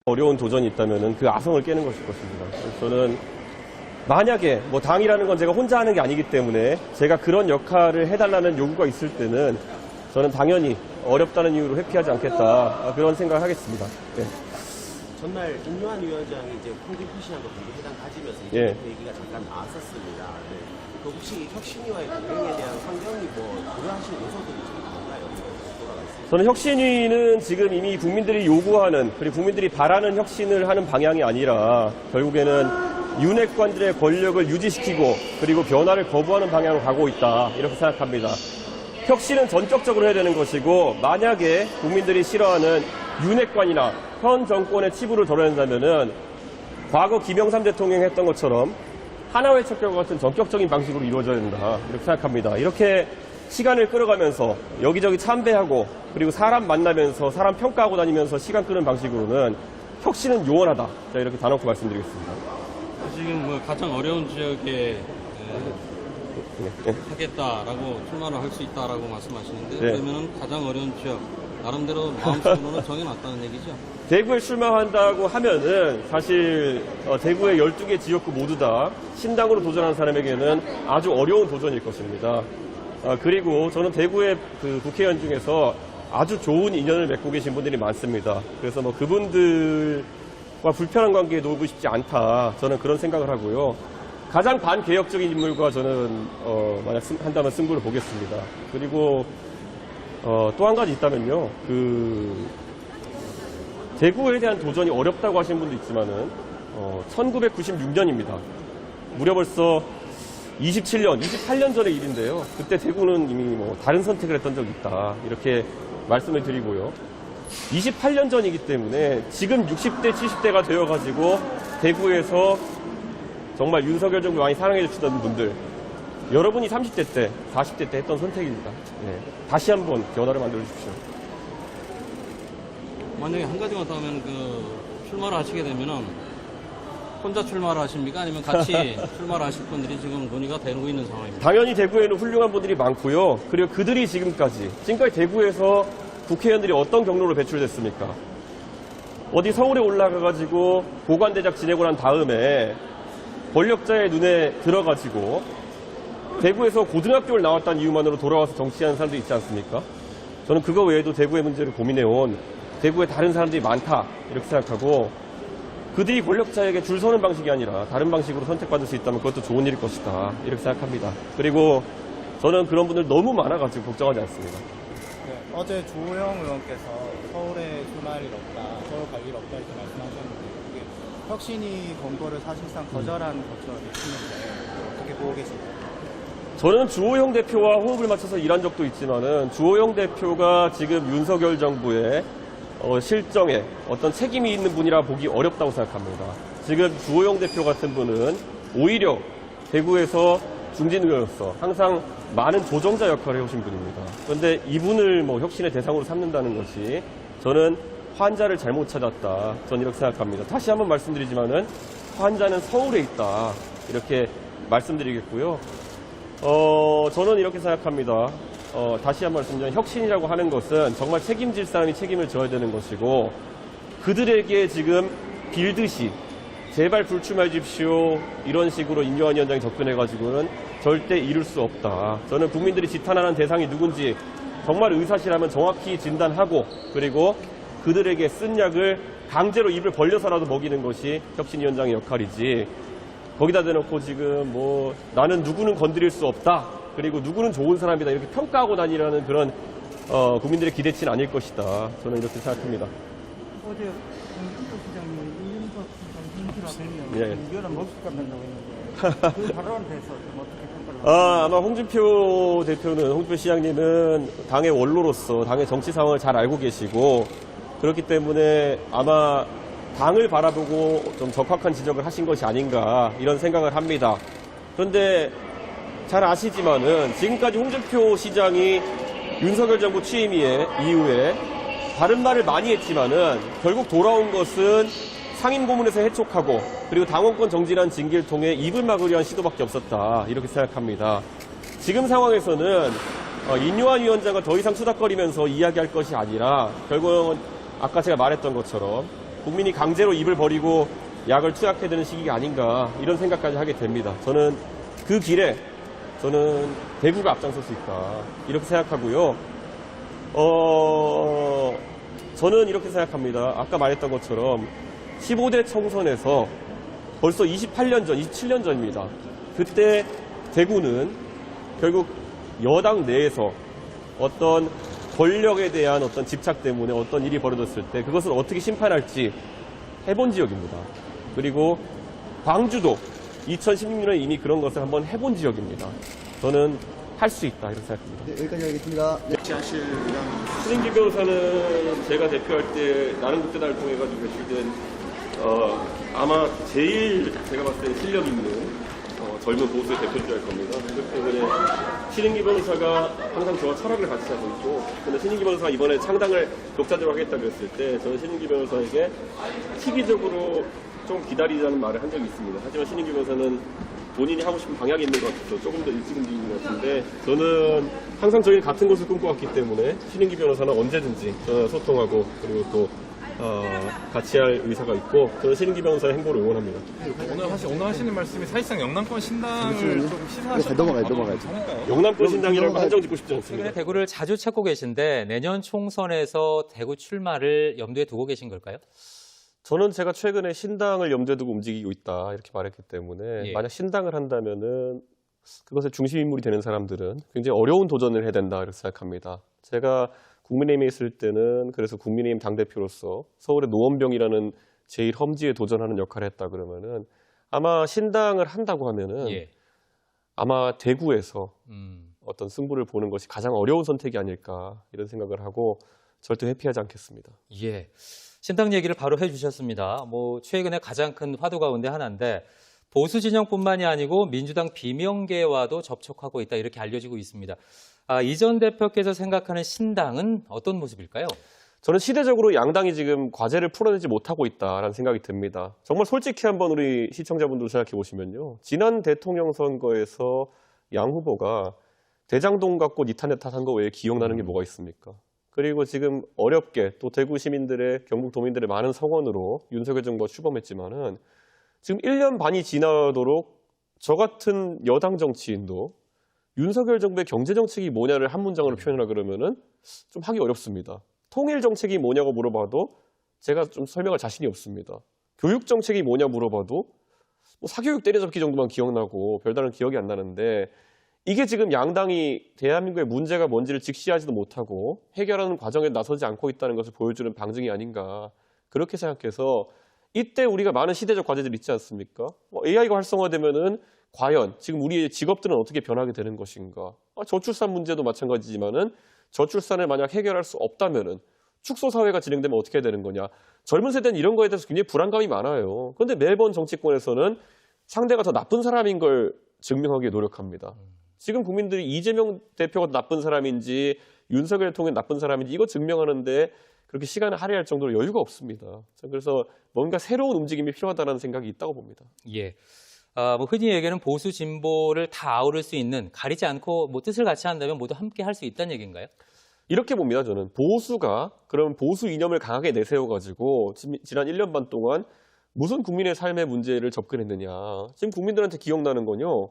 어려운 도전이 있다면 그 아성을 깨는 것일 것입니다. 저는 만약에 뭐 당이라는 건 제가 혼자 하는 게 아니기 때문에 제가 그런 역할을 해달라는 요구가 있을 때는 저는 당연히 어렵다는 이유로 회피하지 않겠다 그런 생각을 하겠습니다. 네. 전날 임요한 위원장이 이제 홍준표 씨하고 회담 가지면서 이제 예. 그 얘기가 잠깐 나왔었습니다. 네. 그 혹시 혁신위와의 동행에 대한 환경이 뭐 고려하신 요소들이 좀 있나요? 돌아가 있습니다. 저는 혁신위는 지금 이미 국민들이 요구하는 그리고 국민들이 바라는 혁신을 하는 방향이 아니라 결국에는 윤핵관들의 권력을 유지시키고 그리고 변화를 거부하는 방향으로 가고 있다 이렇게 생각합니다. 혁신은 전격적으로 해야 되는 것이고 만약에 국민들이 싫어하는 윤핵관이나 현 정권의 치부를 덜어낸다면은 과거 김영삼 대통령이 했던 것처럼 하나회 척결과 같은 전격적인 방식으로 이루어져야 된다 이렇게 생각합니다. 이렇게 시간을 끌어가면서 여기저기 참배하고 그리고 사람 만나면서 사람 평가하고 다니면서 시간 끄는 방식으로는 혁신은 요원하다. 자, 이렇게 단호히 말씀드리겠습니다. 지금 뭐 가장 어려운 지역에 하겠다라고 출마를 할 수 있다라고 말씀하시는데 네. 그러면은 가장 어려운 지역 나름대로 마음속으로는 정해놨다는 얘기죠. 대구에 출마한다고 하면은 사실 대구의 12개 지역구 모두 다 신당으로 도전하는 사람에게는 아주 어려운 도전일 것입니다. 그리고 저는 대구의 그 국회의원 중에서 아주 좋은 인연을 맺고 계신 분들이 많습니다. 그래서 뭐 그분들과 불편한 관계에 놓고 싶지 않다. 저는 그런 생각을 하고요. 가장 반개혁적인 인물과 저는 만약 한다면 승부를 보겠습니다. 그리고 또 한 가지 있다면요. 대구에 대한 도전이 어렵다고 하시는 분도 있지만은 1996년입니다. 무려 벌써 27년, 28년 전의 일인데요. 그때 대구는 이미 뭐 다른 선택을 했던 적이 있다. 이렇게 말씀을 드리고요. 28년 전이기 때문에 지금 60대, 70대가 되어가지고 대구에서 정말 윤석열 정부 많이 사랑해 주시던 분들, 여러분이 30대 때, 40대 때 했던 선택입니다. 네. 다시 한번 변화를 만들어 주십시오. 만약에 한 가지만 더 하면 출마를 하시게 되면은 혼자 출마를 하십니까? 아니면 같이 출마를 하실 분들이 지금 논의가 되고 있는 상황입니다. 당연히 대구에는 훌륭한 분들이 많고요. 그리고 그들이 지금까지 대구에서 국회의원들이 어떤 경로로 배출됐습니까? 어디 서울에 올라가가지고 보관대작 지내고 난 다음에 권력자의 눈에 들어가지고 대구에서 고등학교를 나왔다는 이유만으로 돌아와서 정치하는 사람도 있지 않습니까? 저는 그거 외에도 대구의 문제를 고민해온 대구에 다른 사람들이 많다 이렇게 생각하고 그들이 권력자에게 줄 서는 방식이 아니라 다른 방식으로 선택받을 수 있다면 그것도 좋은 일일 것이다 이렇게 생각합니다. 그리고 저는 그런 분들 너무 많아가지고 걱정하지 않습니다. 네, 어제 주호영 의원께서 서울에 출마할 일 없다, 서울 갈 일 없다 이렇게 말씀하셨는데 그게 혁신이 권고를 사실상 거절한 것처럼 느끼는데 어떻게 보고 계신가요? 저는 주호영 대표와 호흡을 맞춰서 일한 적도 있지만은 주호영 대표가 지금 윤석열 정부의 실정에 어떤 책임이 있는 분이라 보기 어렵다고 생각합니다. 지금 주호영 대표 같은 분은 오히려 대구에서 중진의원으로서 항상 많은 조정자 역할을 해오신 분입니다. 그런데 이분을 뭐 혁신의 대상으로 삼는다는 것이 저는 환자를 잘못 찾았다. 저는 이렇게 생각합니다. 다시 한번 말씀드리지만은 환자는 서울에 있다. 이렇게 말씀드리겠고요. 저는 이렇게 생각합니다. 다시 한번 말씀드리면 혁신이라고 하는 것은 정말 책임질 사람이 책임을 져야 되는 것이고 그들에게 지금 빌듯이 제발 불출마해 주십시오 이런 식으로 임요한 위원장이 접근해가지고는 절대 이룰 수 없다. 저는 국민들이 지탄하는 대상이 누군지 정말 의사시라면 정확히 진단하고 그리고 그들에게 쓴 약을 강제로 입을 벌려서라도 먹이는 것이 혁신위원장의 역할이지 거기다 대놓고 지금 뭐 나는 누구는 건드릴 수 없다. 그리고 누구는 좋은 사람이다. 이렇게 평가하고 다니라는 그런 국민들의 기대치는 아닐 것이다. 저는 이렇게 생각합니다. 어제 홍준표 시장님 이준석 시장 인수라 되면 이거는 못 갖는다고 했는데 그 발언에 대해서 좀 어떻게 평가를 아마 홍준표 대표는 홍준표 시장님은 당의 원로로서 당의 정치 상황을 잘 알고 계시고 그렇기 때문에 아마 당을 바라보고 좀 적확한 지적을 하신 것이 아닌가 이런 생각을 합니다. 그런데 잘 아시지만은 지금까지 홍준표 시장이 윤석열 정부 취임 이후에 다른 말을 많이 했지만은 결국 돌아온 것은 상임고문에서 해촉하고 그리고 당원권 정지라는 징계를 통해 입을 막으려 한 시도밖에 없었다 이렇게 생각합니다. 지금 상황에서는 임요한 위원장을 더 이상 수닥거리면서 이야기할 것이 아니라 결국은 아까 제가 말했던 것처럼 국민이 강제로 입을 버리고 약을 투약해야 되는 시기가 아닌가 이런 생각까지 하게 됩니다. 저는 그 길에 저는 대구가 앞장설 수 있다 이렇게 생각하고요. 저는 이렇게 생각합니다. 아까 말했던 것처럼 15대 총선에서 벌써 28년 전, 27년 전입니다. 그때 대구는 결국 여당 내에서 어떤 권력에 대한 어떤 집착 때문에 어떤 일이 벌어졌을 때 그것을 어떻게 심판할지 해본 지역입니다. 그리고 광주도 2016년에 이미 그런 것을 한번 해본 지역입니다. 저는 할 수 있다 이렇게 생각합니다. 네, 여기까지 하겠습니다. 신인기 변호사는 제가 대표할 때 나는 그때 날 통해가지고 배출된 아마 제일 제가 봤을 때 실력 있는 젊은 보수의 대표인 줄 알 겁니다. 그렇기 때문에 신인기 변호사가 항상 저와 철학을 같이 하고 있고 근데 신인기 변호사가 이번에 창당을 독자적으로 하겠다고 했을 때 저는 신인기 변호사에게 시기적으로 좀 기다리자는 말을 한 적이 있습니다. 하지만 신인기 변호사는 본인이 하고 싶은 방향이 있는 것 같아서 조금 더 일찍 움직이는 것 같은데 저는 항상 저희는 같은 것을 꿈꿔왔기 때문에 신인기 변호사는 언제든지 소통하고 그리고 또 같이 할 의사가 있고 저는 신인기 변호사의 행보를 응원합니다. 오늘 하시는 말씀이 사실상 영남권 신당을 좀 시사하시는 넘어가야죠. 영남권 신당이라고 한정 짓고 싶지 않습니다. 최근에 대구를 자주 찾고 계신데 내년 총선에서 대구 출마를 염두에 두고 계신 걸까요? 저는 제가 최근에 신당을 염두에 두고 움직이고 있다 이렇게 말했기 때문에 예. 만약 신당을 한다면은 그것의 중심 인물이 되는 사람들은 굉장히 어려운 도전을 해야 된다 이렇게 생각합니다. 제가 국민의힘에 있을 때는 그래서 국민의힘 당대표로서 서울의 노원병이라는 제일 험지에 도전하는 역할을 했다 그러면은 아마 신당을 한다고 하면은 예. 아마 대구에서 어떤 승부를 보는 것이 가장 어려운 선택이 아닐까 이런 생각을 하고 절대 회피하지 않겠습니다. 예. 신당 얘기를 바로 해주셨습니다. 최근에 가장 큰 화두 가운데 하나인데 보수 진영뿐만이 아니고 민주당 비명계와도 접촉하고 있다 이렇게 알려지고 있습니다. 이 전 대표께서 생각하는 신당은 어떤 모습일까요? 저는 시대적으로 양당이 지금 과제를 풀어내지 못하고 있다라는 생각이 듭니다. 정말 솔직히 한번 우리 시청자분들 생각해 보시면요. 지난 대통령 선거에서 양 후보가 대장동 갖고 니탄 네탄한 거 외에 기억나는 게 뭐가 있습니까? 그리고 지금 어렵게 또 대구 시민들의 경북 도민들의 많은 성원으로 윤석열 정부가 출범했지만은 지금 1년 반이 지나도록 저 같은 여당 정치인도 윤석열 정부의 경제 정책이 뭐냐를 한 문장으로 표현하라 그러면은 좀 하기 어렵습니다. 통일 정책이 뭐냐고 물어봐도 제가 좀 설명할 자신이 없습니다. 교육 정책이 뭐냐 물어봐도 사교육 때려잡기 정도만 기억나고 별다른 기억이 안 나는데 이게 지금 양당이 대한민국의 문제가 뭔지를 직시하지도 못하고 해결하는 과정에 나서지 않고 있다는 것을 보여주는 방증이 아닌가 그렇게 생각해서 이때 우리가 많은 시대적 과제들이 있지 않습니까? AI가 활성화되면은 과연 지금 우리의 직업들은 어떻게 변하게 되는 것인가? 저출산 문제도 마찬가지지만은 저출산을 만약 해결할 수 없다면은 축소 사회가 진행되면 어떻게 되는 거냐? 젊은 세대는 이런 거에 대해서 굉장히 불안감이 많아요. 그런데 매번 정치권에서는 상대가 더 나쁜 사람인 걸 증명하기에 노력합니다. 지금 국민들이 이재명 대표가 나쁜 사람인지 윤석열 대통령이 나쁜 사람인지 이거 증명하는데 그렇게 시간을 할애할 정도로 여유가 없습니다. 그래서 뭔가 새로운 움직임이 필요하다는 생각이 있다고 봅니다. 예. 흔히 얘기하는 보수 진보를 다 아우를 수 있는 가리지 않고 뜻을 같이 한다면 모두 함께 할 수 있다는 얘기인가요? 이렇게 봅니다. 저는 보수가 그럼 보수 이념을 강하게 내세워가지고 지난 1년 반 동안 무슨 국민의 삶의 문제를 접근했느냐. 지금 국민들한테 기억나는 건요.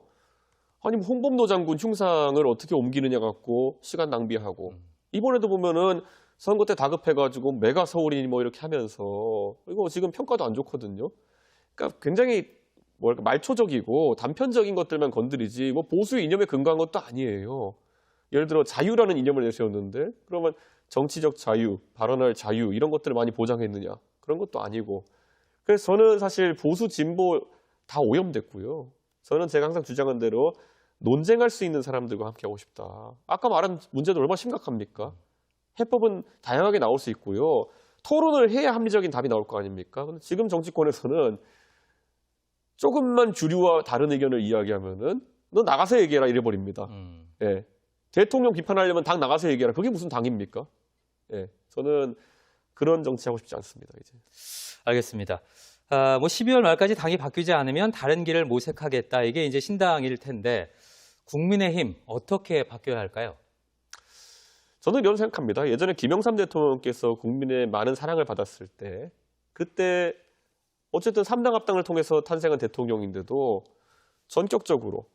아니 홍범도 장군 흉상을 어떻게 옮기느냐 갖고 시간 낭비하고 이번에도 보면은 선거 때 다급해가지고 메가 서울이니 이렇게 하면서 이거 지금 평가도 안 좋거든요. 그러니까 굉장히 말초적이고 단편적인 것들만 건드리지 보수 이념에 근거한 것도 아니에요. 예를 들어 자유라는 이념을 내세웠는데 그러면 정치적 자유, 발언할 자유 이런 것들을 많이 보장했느냐 그런 것도 아니고 그래서 저는 사실 보수 진보 다 오염됐고요. 저는 제가 항상 주장한 대로 논쟁할 수 있는 사람들과 함께 하고 싶다. 아까 말한 문제도 얼마나 심각합니까? 해법은 다양하게 나올 수 있고요. 토론을 해야 합리적인 답이 나올 거 아닙니까? 근데 지금 정치권에서는 조금만 주류와 다른 의견을 이야기하면은 너 나가서 얘기해라 이래버립니다. 예. 대통령 비판하려면 당 나가서 얘기해라. 그게 무슨 당입니까? 예. 저는 그런 정치하고 싶지 않습니다. 이제. 알겠습니다. 12월 말까지 당이 바뀌지 않으면 다른 길을 모색하겠다. 이게 이제 신당일 텐데 국민의힘 어떻게 바뀌어야 할까요? 저는 이런 생각합니다. 예전에 김영삼 대통령께서 국민의 많은 사랑을 받았을 때 그때 어쨌든 3당 합당을 통해서 탄생한 대통령인데도 전격적으로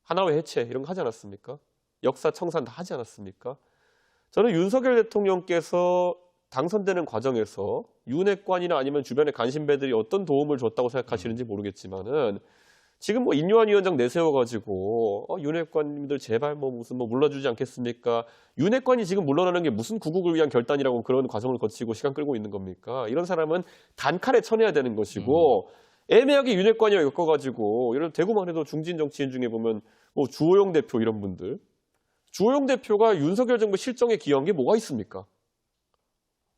하나회 해체 이런 거 하지 않았습니까? 역사 청산 다 하지 않았습니까? 저는 윤석열 대통령께서 당선되는 과정에서 윤핵관이나 아니면 주변의 간신배들이 어떤 도움을 줬다고 생각하시는지 모르겠지만은 지금 뭐 인요한 위원장 내세워가지고 윤핵관님들 제발 무슨 물러주지 않겠습니까? 윤핵관이 지금 물러나는 게 무슨 구국을 위한 결단이라고 그런 과정을 거치고 시간 끌고 있는 겁니까? 이런 사람은 단칼에 쳐내야 되는 것이고 애매하게 윤핵관이와 엮어가지고 예를 들어 대구만 해도 중진 정치인 중에 보면 뭐 주호영 대표 이런 분들 주호영 대표가 윤석열 정부 실정에 기여한 게 뭐가 있습니까?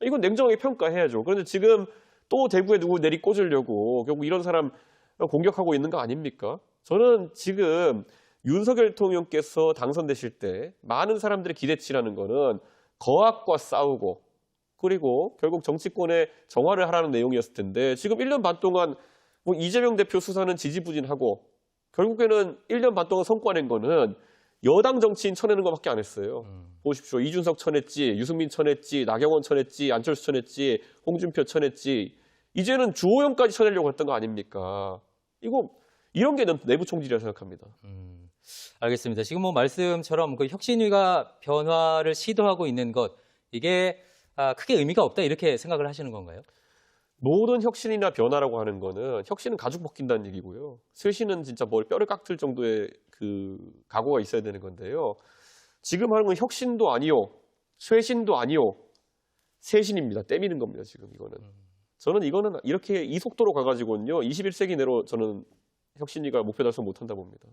이건 냉정하게 평가해야죠. 그런데 지금 또 대구에 누구 내리꽂으려고 결국 이런 사람 공격하고 있는 거 아닙니까? 저는 지금 윤석열 대통령께서 당선되실 때 많은 사람들의 기대치라는 거는 거학과 싸우고 그리고 결국 정치권의 정화를 하라는 내용이었을 텐데 지금 1년 반 동안 뭐 이재명 대표 수사는 지지부진하고 결국에는 1년 반 동안 성과 낸 거는 여당 정치인 쳐내는 것밖에 안 했어요. 보십시오. 이준석 쳐냈지, 유승민 쳐냈지, 나경원 쳐냈지, 안철수 쳐냈지, 홍준표 쳐냈지. 이제는 주호영까지 쳐내려고 했던 거 아닙니까? 이런 게 내부 총질이라 생각합니다. 알겠습니다. 지금 뭐 말씀처럼 그 혁신위가 변화를 시도하고 있는 것 이게 크게 의미가 없다 이렇게 생각을 하시는 건가요? 모든 혁신이나 변화라고 하는 거는 혁신은 가죽 벗긴다는 얘기고요. 쇄신은 진짜 뼈를 깎을 정도의 그 각오가 있어야 되는 건데요. 지금 하는 건 혁신도 아니요, 쇄신도 아니요, 쇄신입니다. 떼미는 겁니다. 지금 이거는. 저는 이거는 이렇게 이 속도로 가가지고는요. 21세기 내로 저는 혁신위가 목표 달성 못한다 봅니다.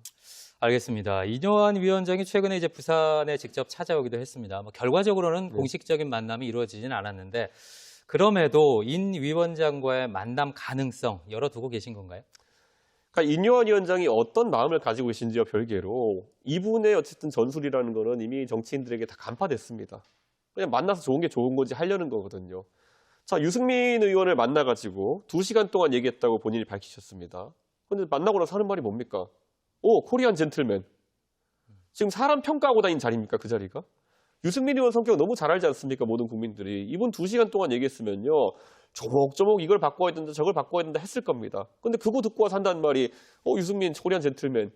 알겠습니다. 이뇨한 위원장이 최근에 이제 부산에 직접 찾아오기도 했습니다. 뭐 결과적으로는 공식적인 만남이 이루어지진 않았는데 그럼에도 인 위원장과의 만남 가능성 열어두고 계신 건가요? 그러니까 인요한 위원장이 어떤 마음을 가지고 계신지와 별개로 이분의 어쨌든 전술이라는 거는 이미 정치인들에게 다 간파됐습니다. 그냥 만나서 좋은 게 좋은 거지 하려는 거거든요. 자, 유승민 의원을 만나가지고 2시간 동안 얘기했다고 본인이 밝히셨습니다. 근데 만나고 나서 하는 말이 뭡니까? 오, 코리안 젠틀맨. 지금 사람 평가하고 다니는 자리입니까, 그 자리가? 유승민 의원 성격 너무 잘 알지 않습니까, 모든 국민들이. 이분 2시간 동안 얘기했으면요. 조목조목 이걸 바꿔야 된다, 저걸 바꿔야 된다 했을 겁니다. 근데 그거 듣고 와서 한다는 말이 유승민 코리안 젠틀맨.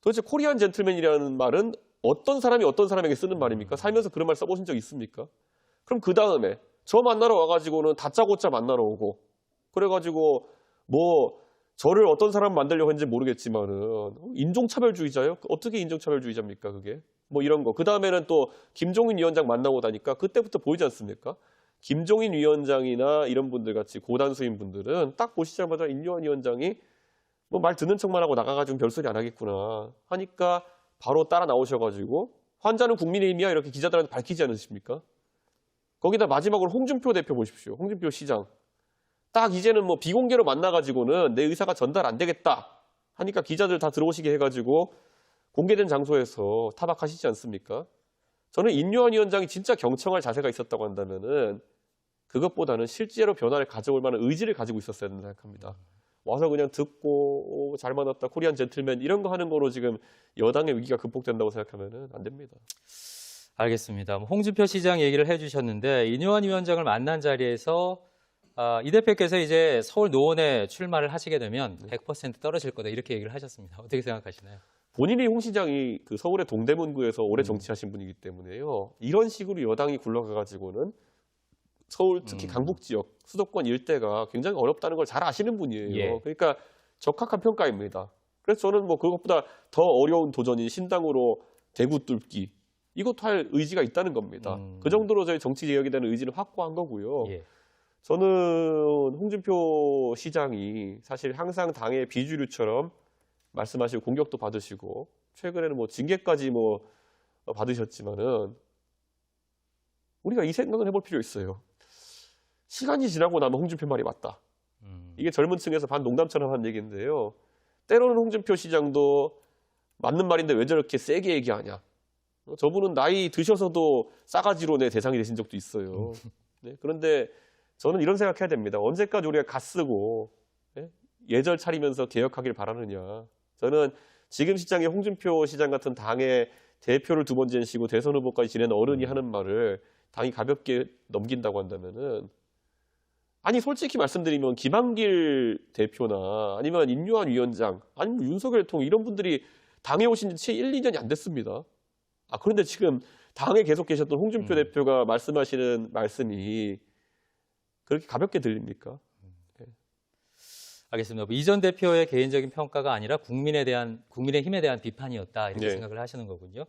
도대체 코리안 젠틀맨이라는 말은 어떤 사람이 어떤 사람에게 쓰는 말입니까? 살면서 그런 말 써보신 적 있습니까? 그럼 그 다음에 저 만나러 와가지고는 다짜고짜 만나러 오고 그래가지고 뭐 저를 어떤 사람 만들려고 했는지 모르겠지만은 인종차별주의자요? 어떻게 인종차별주의자입니까 그게? 뭐 이런 거. 그 다음에는 또 김종인 위원장 만나고 다니까 그때부터 보이지 않습니까? 김종인 위원장이나 이런 분들 같이 고단수인 분들은 딱 보시자마자 인요한 위원장이 뭐 말 듣는 척만 하고 나가가지고 별소리 안 하겠구나 하니까 바로 따라 나오셔가지고 환자는 국민의힘이야 이렇게 기자들한테 밝히지 않으십니까? 거기다 마지막으로 홍준표 대표 보십시오. 홍준표 시장. 딱 이제는 뭐 비공개로 만나가지고는 내 의사가 전달 안 되겠다 하니까 기자들 다 들어오시게 해가지고 공개된 장소에서 타박하시지 않습니까? 저는 인요한 위원장이 진짜 경청할 자세가 있었다고 한다면은 그것보다는 실제로 변화를 가져올 만한 의지를 가지고 있었어야 된다 생각합니다. 와서 그냥 듣고 잘 만났다 코리안 젠틀맨 이런 거 하는 거로 지금 여당의 위기가 극복된다고 생각하면은 안 됩니다. 알겠습니다. 홍준표 시장 얘기를 해주셨는데 인요한 위원장을 만난 자리에서 이 대표께서 이제 서울 노원에 출마를 하시게 되면 100% 떨어질 거다 이렇게 얘기를 하셨습니다. 어떻게 생각하시나요? 본인이 홍 시장이 그 서울의 동대문구에서 오래 정치하신 분이기 때문에요. 이런 식으로 여당이 굴러가가지고는 서울 특히 강북 지역 수도권 일대가 굉장히 어렵다는 걸 잘 아시는 분이에요. 예. 그러니까 적합한 평가입니다. 그래서 저는 뭐 그것보다 더 어려운 도전인 신당으로 대구 뚫기 이것도 할 의지가 있다는 겁니다. 그 정도로 저희 정치 개혁에 대한 의지를 확고한 거고요. 예. 저는 홍준표 시장이 사실 항상 당의 비주류처럼 말씀하시고 공격도 받으시고 최근에는 뭐 징계까지 뭐 받으셨지만은 우리가 이 생각을 해볼 필요 있어요. 시간이 지나고 나면 홍준표 말이 맞다. 이게 젊은 층에서 반 농담처럼 한 얘기인데요. 때로는 홍준표 시장도 맞는 말인데 왜 저렇게 세게 얘기하냐. 저분은 나이 드셔서도 싸가지로 내 대상이 되신 적도 있어요. 네, 그런데 저는 이런 생각해야 됩니다. 언제까지 우리가 갓쓰고 예절 차리면서 개혁하길 바라느냐. 저는 지금 시장의 홍준표 시장 같은 당의 대표를 2번 지내시고 대선 후보까지 지낸 어른이 하는 말을 당이 가볍게 넘긴다고 한다면은 아니 솔직히 말씀드리면 김한길 대표나 아니면 임요한 위원장 아니면 윤석열 통 이런 분들이 당에 오신 지 1, 2년이 안 됐습니다. 그런데 지금 당에 계속 계셨던 홍준표 대표가 말씀하시는 말씀이 그렇게 가볍게 들립니까? 알겠습니다. 이전 대표의 개인적인 평가가 아니라 국민의힘에 대한 비판이었다 이렇게 네. 생각을 하시는 거군요.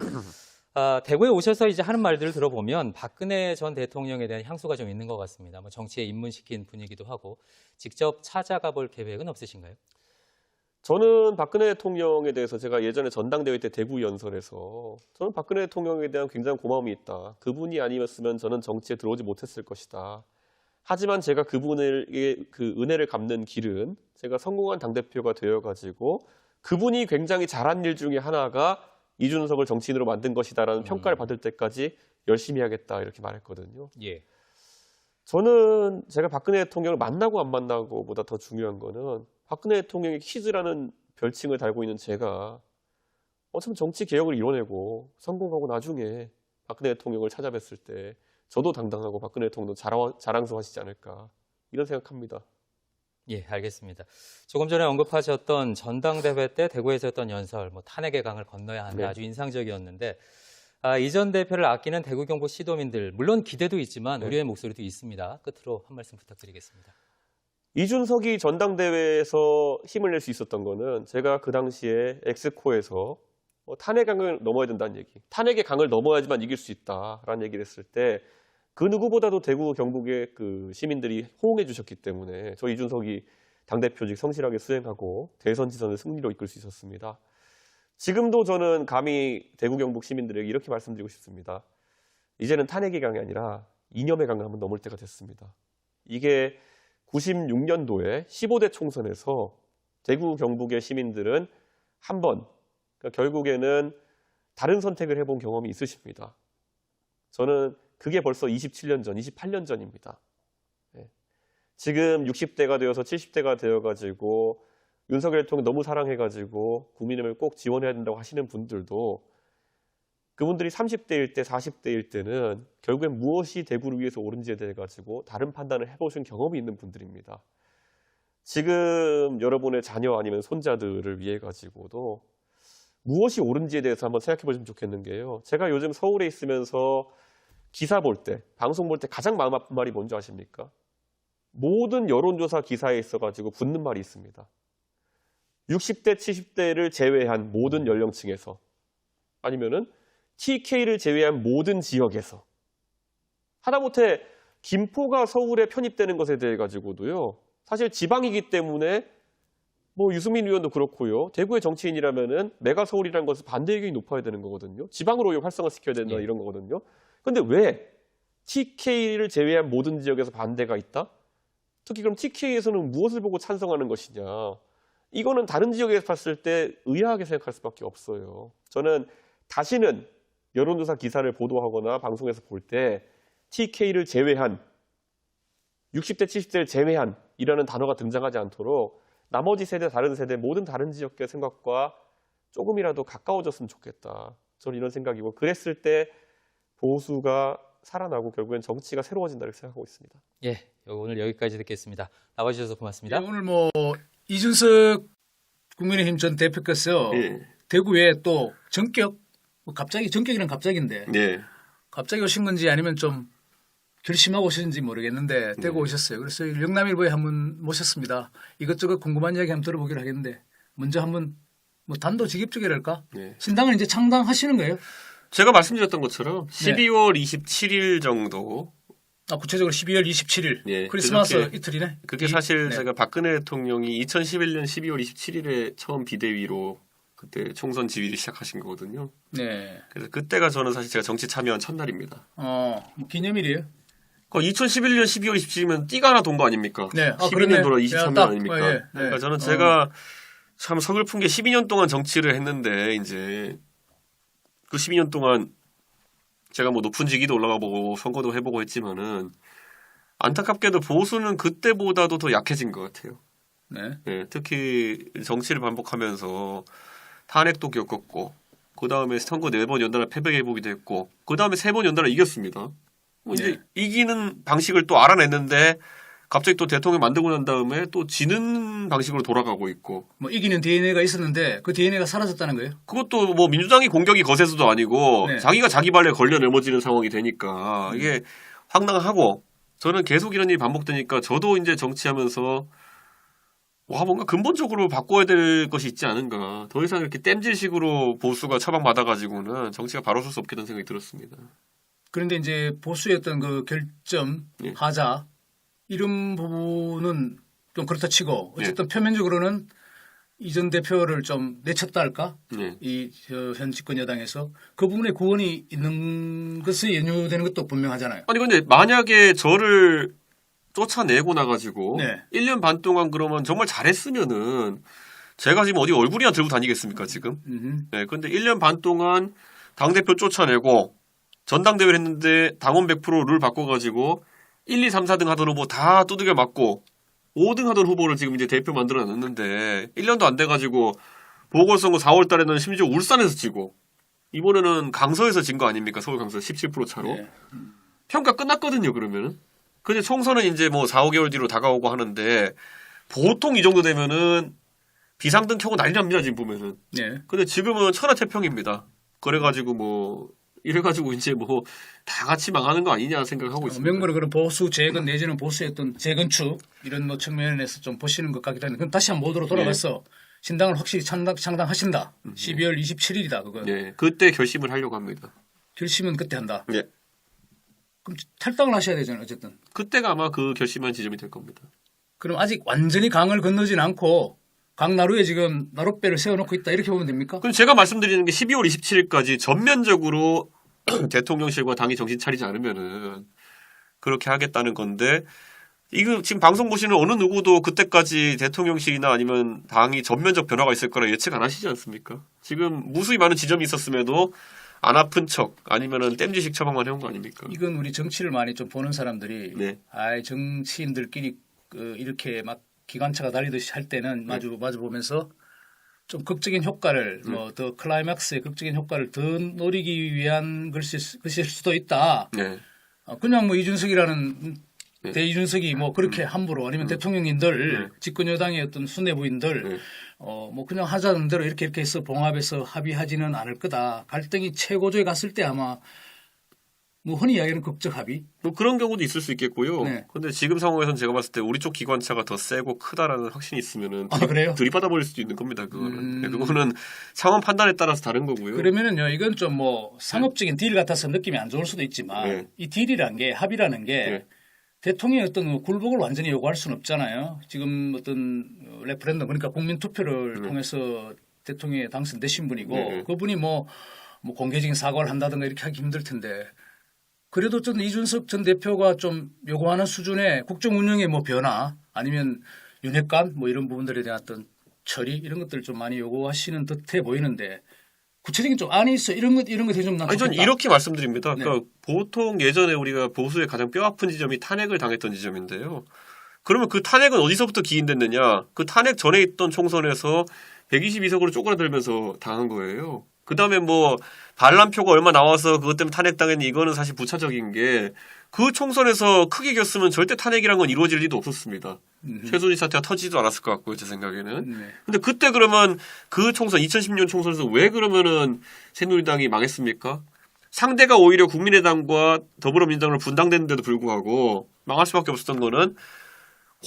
대구에 오셔서 이제 하는 말들을 들어보면 박근혜 전 대통령에 대한 향수가 좀 있는 것 같습니다. 뭐 정치에 입문시킨 분이기도 하고 직접 찾아가 볼 계획은 없으신가요? 저는 박근혜 대통령에 대해서 제가 예전에 전당대회 때 대구 연설에서 저는 박근혜 대통령에 대한 굉장히 고마움이 있다. 그분이 아니었으면 저는 정치에 들어오지 못했을 것이다. 하지만 제가 그분에게 그 은혜를 갚는 길은 제가 성공한 당대표가 되어가지고 그분이 굉장히 잘한 일 중에 하나가 이준석을 정치인으로 만든 것이다라는 평가를 받을 때까지 열심히 하겠다 이렇게 말했거든요. 예. 저는 제가 박근혜 대통령을 만나고 안 만나고보다 더 중요한 거는 박근혜 대통령의 키즈라는 별칭을 달고 있는 제가 어차피 정치 개혁을 이뤄내고 성공하고 나중에 박근혜 대통령을 찾아뵀을 때 저도 당당하고 박근혜 대통령도 자랑스러워하시지 않을까 이런 생각합니다. 예, 알겠습니다. 조금 전에 언급하셨던 전당대회 때 대구에서 했던 연설, 뭐 탄핵의 강을 건너야 한다 네. 아주 인상적이었는데 이전 대표를 아끼는 대구 경북 시도민들 물론 기대도 있지만 네. 우려의 목소리도 있습니다. 끝으로 한 말씀 부탁드리겠습니다. 이준석이 전당대회에서 힘을 낼 수 있었던 거는 제가 그 당시에 엑스코에서 탄핵의 강을 넘어야 된다는 얘기, 탄핵의 강을 넘어야지만 이길 수 있다라는 얘기를 했을 때 그 누구보다도 대구 경북의 그 시민들이 호응해 주셨기 때문에 저 이준석이 당대표직 성실하게 수행하고 대선 지선을 승리로 이끌 수 있었습니다. 지금도 저는 감히 대구 경북 시민들에게 이렇게 말씀드리고 싶습니다. 이제는 탄핵의 강이 아니라 이념의 강을 한번 넘을 때가 됐습니다. 이게 96년도에 15대 총선에서 대구 경북의 시민들은 한번 그러니까 결국에는 다른 선택을 해본 경험이 있으십니다. 저는 그게 벌써 27년 전, 28년 전입니다. 네. 지금 60대가 되어서 70대가 되어가지고 윤석열 대통령 너무 사랑해가지고 국민의힘을 꼭 지원해야 된다고 하시는 분들도 그분들이 30대일 때, 40대일 때는 결국엔 무엇이 대구를 위해서 옳은지에 대해 가지고 다른 판단을 해보신 경험이 있는 분들입니다. 지금 여러분의 자녀 아니면 손자들을 위해 가지고도 무엇이 옳은지에 대해서 한번 생각해 보시면 좋겠는 게요. 제가 요즘 서울에 있으면서 기사 볼 때, 방송 볼 때 가장 마음 아픈 말이 뭔지 아십니까? 모든 여론조사 기사에 있어가지고 붙는 말이 있습니다. 60대, 70대를 제외한 모든 연령층에서 아니면은 TK를 제외한 모든 지역에서 하다못해 김포가 서울에 편입되는 것에 대해 가지고도요. 사실 지방이기 때문에 뭐 유승민 의원도 그렇고요. 대구의 정치인이라면은 메가 서울이라는 것은 반대 의견이 높아야 되는 거거든요. 지방으로 활성화시켜야 된다 예. 이런 거거든요. 그런데 왜 TK를 제외한 모든 지역에서 반대가 있다? 특히 그럼 TK에서는 무엇을 보고 찬성하는 것이냐? 이거는 다른 지역에서 봤을 때 의아하게 생각할 수밖에 없어요. 저는 다시는 여론조사 기사를 보도하거나 방송에서 볼 때 TK를 제외한 60대, 70대를 제외한 이라는 단어가 등장하지 않도록 나머지 세대, 다른 세대, 모든 다른 지역의 생각과 조금이라도 가까워졌으면 좋겠다. 저는 이런 생각이고 그랬을 때 보수가 살아나고 결국엔 정치가 새로워진다고 생각하고 있습니다. 예, 오늘 여기까지 듣겠습니다. 나와주셔서 고맙습니다. 오늘 뭐 이준석 국민의힘 전 대표께서 대구에 또 전격 뭐 갑자기 전격이란 갑자기인데 네. 갑자기 오신 건지 아니면 좀 결심하고 오셨는지 모르겠는데 대구 오셨어요. 그래서 영남일보에 한번 모셨습니다. 이것저것 궁금한 이야기 한번 들어보기로 하겠는데 먼저 한번 뭐 단도직입적이랄까? 네. 신당을 이제 창당하시는 거예요? 제가 말씀드렸던 것처럼 12월 27일 정도 구체적으로 12월 27일 네, 크리스마스 그렇게, 이틀이네. 그게 사실 네. 제가 박근혜 대통령이 2011년 12월 27일에 처음 비대위로 그때 총선 지휘를 시작하신 거거든요. 네. 그래서 그때가 저는 사실 제가 정치 참여한 첫날입니다. 뭐 기념일이에요? 그 2011년 12월 27일이면 띠가 하나 돈 거 아닙니까? 네. 12년 돌아 23년 딱, 아닙니까? 예, 예. 그러니까 저는 제가 참 서글픈 게 12년 동안 정치를 했는데 이제 그 12년 동안 제가 뭐 높은 직위도 올라가 보고 선거도 해보고 했지만은 안타깝게도 보수는 그때보다도 더 약해진 것 같아요. 네. 네, 특히 정치를 반복하면서 탄핵도 겪었고 그 다음에 선거 4번 연달아 패배 회복이도 했고 그 다음에 3번 연달아 이겼습니다. 뭐 이제 네. 이기는 방식을 또 알아냈는데 갑자기 또 대통령 만들고 난 다음에 또 지는 방식으로 돌아가고 있고 뭐 이기는 DNA가 있었는데 그 DNA가 사라졌다는 거예요. 그것도 뭐 민주당이 공격이 거세서도 아니고 네. 자기가 자기 발에 걸려 넘어지는 상황이 되니까 이게 황당하고 저는 계속 이런 일이 반복되니까 저도 이제 정치하면서 와 뭔가 근본적으로 바꿔야 될 것이 있지 않은가. 더 이상 이렇게 땜질식으로 보수가 처방받아가지고는 정치가 바로 설 수 없겠다는 생각이 들었습니다. 그런데 이제 보수의 어떤 그 결점, 예. 하자 이런 부분은 좀 그렇다 치고 어쨌든 표면적으로는 이전 대표를 좀 내쳤다 할까? 네. 현 집권 여당에서 그 부분에 구원이 있는 것이 연유되는 것도 분명하잖아요. 아니 근데 만약에 저를 쫓아내고 나가지고 네. 1년 반 동안 그러면 정말 잘했으면은 제가 지금 어디 얼굴이나 들고 다니겠습니까 지금? 네, 근데 1년 반 동안 당대표 쫓아내고 전당대회를 했는데 당원 100%를 바꿔가지고 1, 2, 3, 4등 하던 후보 다 두들겨 맞고 5등 하던 후보를 지금 이제 대표 만들어 놨는데 1년도 안 돼가지고 보궐선거 4월 달에는 심지어 울산에서 지고 이번에는 강서에서 진 거 아닙니까? 서울 강서 17% 차로. 네. 평가 끝났거든요, 그러면은. 근데 총선은 이제 뭐 4, 5개월 뒤로 다가오고 하는데 보통 이 정도 되면은 비상등 켜고 난리 납니다, 지금 보면은. 네. 근데 지금은 천하태평입니다. 그래가지고 뭐 이래가지고 이제 뭐 다 같이 망하는 거 아니냐 생각하고 있습니다. 명분은 그런 보수 재건 내지는 보수의 어떤 재건축 이런 뭐 측면에서 좀 보시는 것 같기도 한데 그럼 다시 한번 모드로 돌아가서 신당을 확실히 창당하신다. 12월 27일이다 그거. 네, 그때 결심을 하려고 합니다. 결심은 그때 한다. 네. 그럼 탈당을 하셔야 되잖아요. 어쨌든. 그때가 아마 그 결심한 지점이 될 겁니다. 그럼 아직 완전히 강을 건너진 않고 강나루에 지금 나룻배를 세워놓고 있다 이렇게 보면 됩니까? 그럼 제가 말씀드리는 게 12월 27일까지 전면적으로 대통령실과 당이 정신 차리지 않으면은 그렇게 하겠다는 건데 이거 지금 방송 보시는 어느 누구도 그때까지 대통령실이나 아니면 당이 전면적 변화가 있을 거라 예측 안 하시지 않습니까? 지금 무수히 많은 지점이 있었음에도 안 아픈 척 아니면은 땜질식 처방만 해온 거 아닙니까? 이건 우리 정치를 많이 좀 보는 사람들이 네. 정치인들끼리 이렇게 막 기관차가 달리듯이 할 때는 마주 보면서 좀 극적인 효과를 뭐 더 클라이막스의 극적인 효과를 더 노리기 위한 것일 수도 있다. 네. 그냥 뭐 이준석이라는 네. 대이준석이 뭐 그렇게 함부로 아니면 대통령인들 집권 여당의 어떤 수뇌부인들 네. 뭐 그냥 하자는 대로 이렇게 해서 봉합해서 합의하지는 않을 거다. 갈등이 최고조에 갔을 때 아마 뭐 흔히 이야기하는 극적 합의. 뭐 그런 경우도 있을 수 있겠고요. 네. 근데 지금 상황에서는 제가 봤을 때 우리 쪽 기관차가 더 세고 크다라는 확신이 있으면은 그래요? 들이받아 버릴 수도 있는 겁니다. 그거는. 그거는 상황 판단에 따라서 다른 거고요. 그러면은요, 이건 좀 뭐 상업적인 딜 같아서 느낌이 안 좋을 수도 있지만 네. 이 딜이란 게 합의라는 게 네. 대통령의 어떤 굴복을 완전히 요구할 수는 없잖아요. 지금 어떤 레퍼런덤 그러니까 국민 투표를 통해서 대통령에 당선되신 분이고 네. 그분이 뭐 공개적인 사과를 한다든가 이렇게 하기 힘들 텐데 그래도 좀 이준석 전 대표가 좀 요구하는 수준의 국정 운영의 뭐 변화 아니면 윤핵관 뭐 이런 부분들에 대한 어떤 처리 이런 것들 좀 많이 요구하시는 듯해 보이는데 구체적인 좀 안이 있어 이런 것 되게 좀 아니 전 이렇게 말씀드립니다. 네. 그러니까 보통 예전에 우리가 보수의 가장 뼈아픈 지점이 탄핵을 당했던 지점인데요. 그러면 그 탄핵은 어디서부터 기인됐느냐? 그 탄핵 전에 있던 총선에서 122석으로 쪼그라들면서 당한 거예요. 그 다음에 뭐 반란표가 얼마 나와서 그것 때문에 탄핵당했니 이거는 사실 부차적인 게 그 총선에서 크게 이겼으면 절대 탄핵이란 건 이루어질 리도 없었습니다. 최순실 사태가 터지지도 않았을 것 같고요. 제 생각에는. 네. 근데 그때 그러면 그 총선 2010년 총선에서 왜 그러면은 새누리당이 망했습니까? 상대가 오히려 국민의당과 더불어민주당으로 분당됐는데도 불구하고 망할 수밖에 없었던 거는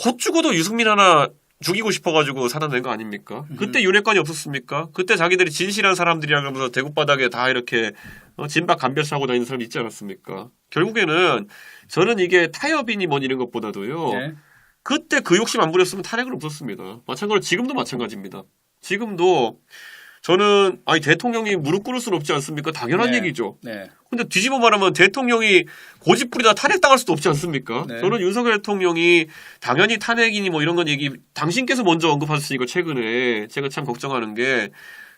곧 죽어도 유승민 하나 죽이고 싶어가지고 살아낸 거 아닙니까? 그때 윤핵관이 없었습니까? 그때 자기들이 진실한 사람들이라 그러면서 대구바닥에 다 이렇게 진박 감별사하고 다니는 사람이 있지 않았습니까? 결국에는 저는 이게 타협이니 뭐니 이런 것보다도요. 네. 그때 그 욕심 안 부렸으면 탄핵은 없었습니다. 마찬가지로 지금도 마찬가지입니다. 지금도 저는 아니 대통령이 무릎 꿇을 수는 없지 않습니까? 당연한 네. 얘기죠. 네. 근데 뒤집어 말하면 대통령이 고집부리다 탄핵당할 수도 없지 않습니까? 네. 저는 윤석열 대통령이 당연히 탄핵이니 뭐 이런 건 얘기 당신께서 먼저 언급하셨으니까 최근에 제가 참 걱정하는 게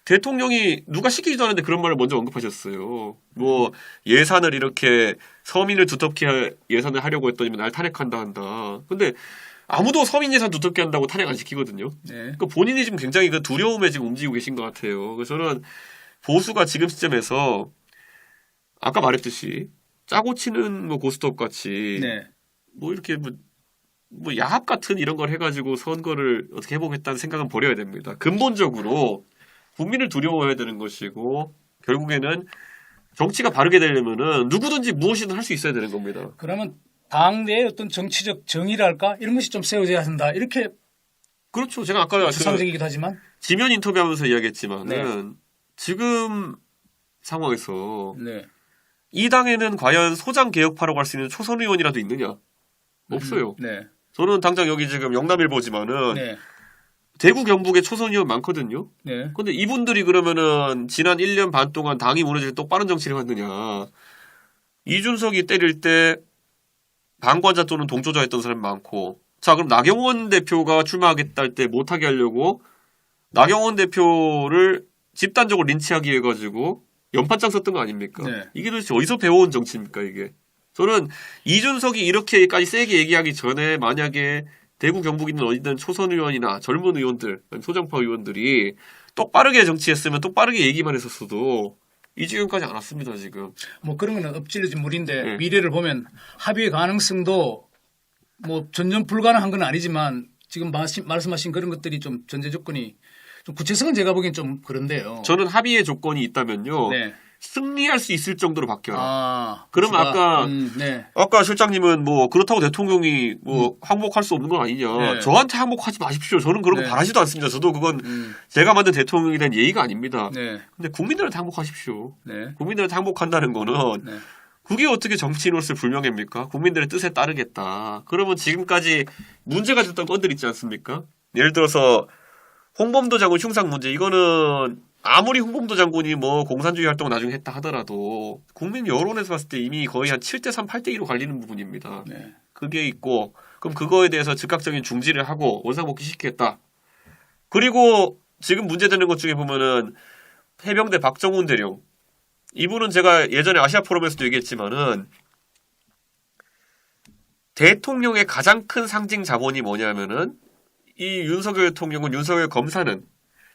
대통령이 누가 시키지도 않았는데 그런 말을 먼저 언급하셨어요. 뭐 예산을 이렇게 서민을 두텁게 예산을 하려고 했더니 날 탄핵한다 한다. 근데 아무도 서민 예산 두텁게 한다고 탄핵 안 시키거든요. 네. 그러니까 본인이 지금 굉장히 그 두려움에 지금 움직이고 계신 것 같아요. 그래서 저는 보수가 지금 시점에서 아까 말했듯이 짜고 치는 뭐 고스톱 같이 네. 뭐 이렇게 뭐 야합 같은 이런 걸 해가지고 선거를 어떻게 해보겠다는 생각은 버려야 됩니다. 근본적으로 국민을 두려워해야 되는 것이고 결국에는 정치가 바르게 되려면은 누구든지 무엇이든 할 수 있어야 되는 겁니다. 그러면 당내의 어떤 정치적 정의랄까 이런 것이 좀 세워져야 한다. 이렇게 그렇죠. 제가 아까 추상적이기도 하지만 지면 인터뷰하면서 이야기했지만은 네. 지금 상황에서 네. 이 당에는 과연 소장 개혁파라고 할 수 있는 초선 의원이라도 있느냐? 없어요. 네. 저는 당장 여기 지금 영남일보지만은 네. 대구 경북에 초선 의원 많거든요. 네. 근데 이분들이 그러면은 지난 1년 반 동안 당이 무너질 때 똑바른 정치를 했느냐? 이준석이 때릴 때 방관자 또는 동조자였던 사람이 많고, 자 그럼 나경원 대표가 출마하겠다 할 때 못하게 하려고 나경원 대표를 집단적으로 린치하기 위해 가지고 연판장 썼던 거 아닙니까? 네. 이게 도대체 어디서 배워온 정치입니까 이게? 저는 이준석이 이렇게까지 세게 얘기하기 전에 만약에 대구 경북 있는 어디든 초선 의원이나 젊은 의원들, 소장파 의원들이 똑바르게 정치했으면 똑바르게 얘기만 했었어도 이 지경까지 안 왔습니다 지금. 뭐 그런 거는 엎질러진 물인데 네. 미래를 보면 합의의 가능성도 뭐 전혀 불가능한 건 아니지만 지금 말씀하신 그런 것들이 좀 전제 조건이 좀 구체성은 제가 보기엔 좀 그런데요. 저는 합의의 조건이 있다면요. 네. 승리할 수 있을 정도로 바뀌어요. 그럼 아까 네. 아까 실장님은 뭐 그렇다고 대통령이 뭐 항복할 수 없는 건 아니냐. 네. 저한테 항복하지 마십시오. 저는 그런 거 네. 바라지도 않습니다. 저도 그건 제가 만든 대통령에 대한 예의가 아닙니다. 네. 근데 국민들한테 항복하십시오. 네. 국민들한테 항복한다는 거는 네. 그게 어떻게 정치인으로서 불명예입니까? 국민들의 뜻에 따르겠다. 그러면 지금까지 문제가 됐던 건들 있지 않습니까? 예를 들어서 홍범도 장군 흉상 문제 이거는 아무리 홍범도 장군이 뭐 공산주의 활동을 나중에 했다 하더라도 국민 여론에서 봤을 때 이미 거의 한 7대3, 8대2로 갈리는 부분입니다. 네. 그게 있고 그럼 그거에 대해서 즉각적인 중지를 하고 원상복귀 시키겠다. 그리고 지금 문제되는 것 중에 보면은 해병대 박정훈 대령 이분은 제가 예전에 아시아 포럼에서도 얘기했지만은 대통령의 가장 큰 상징 자본이 뭐냐면은 이 윤석열 대통령은 윤석열 검사는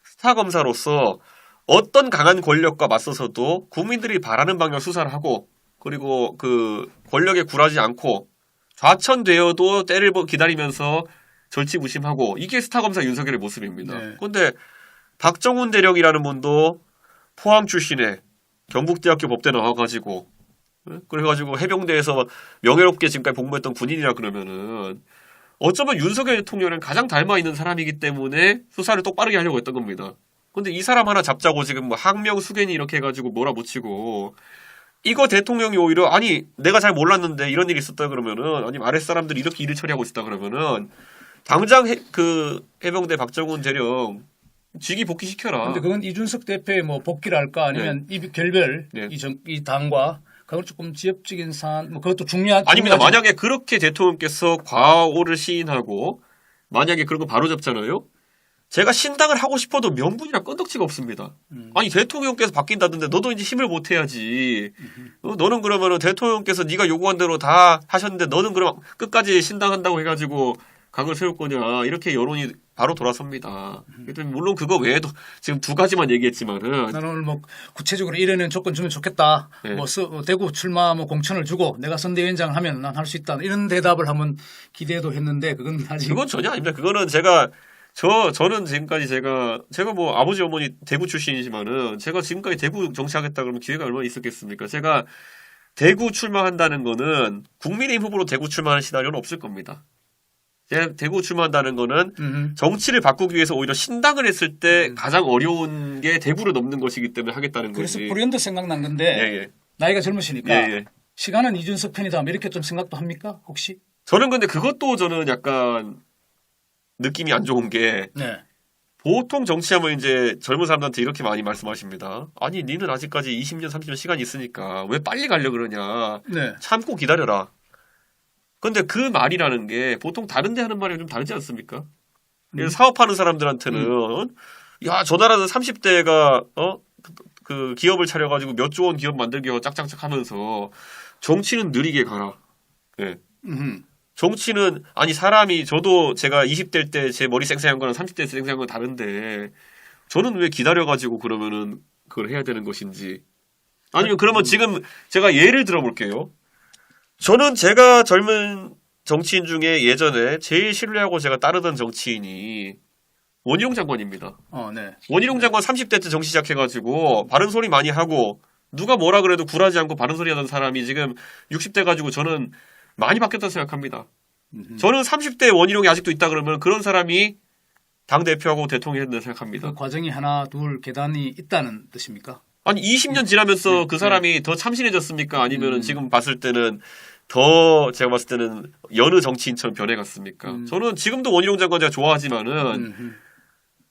스타 검사로서 어떤 강한 권력과 맞서서도 국민들이 바라는 방향 수사를 하고 그리고 그 권력에 굴하지 않고 좌천되어도 때를 기다리면서 절치부심하고 이게 스타 검사 윤석열의 모습입니다. 네. 그런데 박정훈 대령이라는 분도 포항 출신의 경북대학교 법대 나와가지고 그래가지고 해병대에서 명예롭게 지금까지 복무했던 군인이라 그러면은 어쩌면 윤석열 대통령이랑 가장 닮아 있는 사람이기 때문에 수사를 똑바르게 하려고 했던 겁니다. 근데 이 사람 하나 잡자고 지금 뭐 항명 수견이 이렇게 해가지고 몰아붙이고 이거 대통령이 오히려 아니 내가 잘 몰랐는데 이런 일이 있었다 그러면은 아니 아랫 사람들이 이렇게 일을 처리하고 있었다 그러면은 당장 그 해병대 박정훈 대령 직위 복귀시켜라. 근데 그건 이준석 대표의 뭐 복귀랄까 아니면 이 결별 네. 이 당과 그건 조금 지엽적인 사안 뭐 그것도 중요하죠. 아닙니다. 만약에 그렇게 대통령께서 과오를 시인하고 만약에 그런 거 바로 잡잖아요. 제가 신당을 하고 싶어도 명분이랑 끈덕지가 없습니다. 아니 대통령께서 바뀐다던데 너도 이제 힘을 못 해야지. 너는 그러면은 대통령께서 네가 요구한 대로 다 하셨는데 너는 그럼 끝까지 신당한다고 해가지고 각을 세울 거냐 이렇게 여론이 바로 돌아섭니다. 물론 그거 외에도 지금 두 가지만 얘기했지만은 나는 오늘 뭐 구체적으로 이러는 조건 주면 좋겠다. 네. 뭐 대구 출마 뭐 공천을 주고 내가 선대위원장을 하면 난 할 수 있다. 이런 대답을 한번 기대도 했는데 그건 아직 그건 전혀 아닙니다. 그거는 저는 지금까지 제가 뭐 아버지 어머니 대구 출신이지만은 제가 지금까지 대구 정치하겠다 그러면 기회가 얼마나 있었겠습니까? 제가 대구 출마한다는 거는 국민의힘 후보로 대구 출마하는 시나리오는 없을 겁니다. 제가 대구 출마한다는 거는 정치를 바꾸기 위해서 오히려 신당을 했을 때 가장 어려운 게 대구를 넘는 것이기 때문에 하겠다는 그래서 거지. 불현듯 생각난 건데 예. 나이가 젊으시니까 예. 시간은 이준석 편이다. 뭐 이렇게 좀 생각도 합니까? 혹시? 저는 근데 그것도 저는 약간 느낌이 안 좋은 게 네. 보통 정치하면 이제 젊은 사람들한테 이렇게 많이 말씀하십니다. 아니 니는 아직까지 20년 30년 시간이 있으니까 왜 빨리 가려 그러냐. 네. 참고 기다려라. 근데 그 말이라는 게 보통 다른 데 하는 말이랑 좀 다르지 않습니까? 그래서 사업하는 사람들한테는 야, 저 나라는 30대가 그 기업을 차려가지고 몇 조 원 기업 만들기 짝짝짝 하면서 정치는 느리게 가라. 예. 정치는 아니 사람이 저도 제가 20대일 때 제 머리 쌩쌩한 거랑 30대 때 쌩쌩한 건 다른데 저는 왜 기다려가지고 그러면은 그걸 해야 되는 것인지 아니면 그러면 지금 제가 예를 들어볼게요. 저는 제가 젊은 정치인 중에 예전에 제일 신뢰하고 제가 따르던 정치인이 원희룡 장관입니다. 네. 원희룡 장관 30대 때 정치 시작해가지고 바른 소리 많이 하고 누가 뭐라 그래도 굴하지 않고 바른 소리 하던 사람이 지금 60대 가지고 저는 많이 바뀌었다고 생각합니다. 저는 30대 원희룡이 아직도 있다 그러면 그런 사람이 당대표하고 대통령이 된다고 생각합니다. 그 과정이 하나, 둘 계단이 있다는 뜻입니까? 아니 20년 지나면서 그 사람이 더 참신해졌습니까? 아니면은 지금 봤을 때는 더 제가 봤을 때는 여느 정치인처럼 변해갔습니까? 저는 지금도 원희룡 장관 제가 좋아하지만은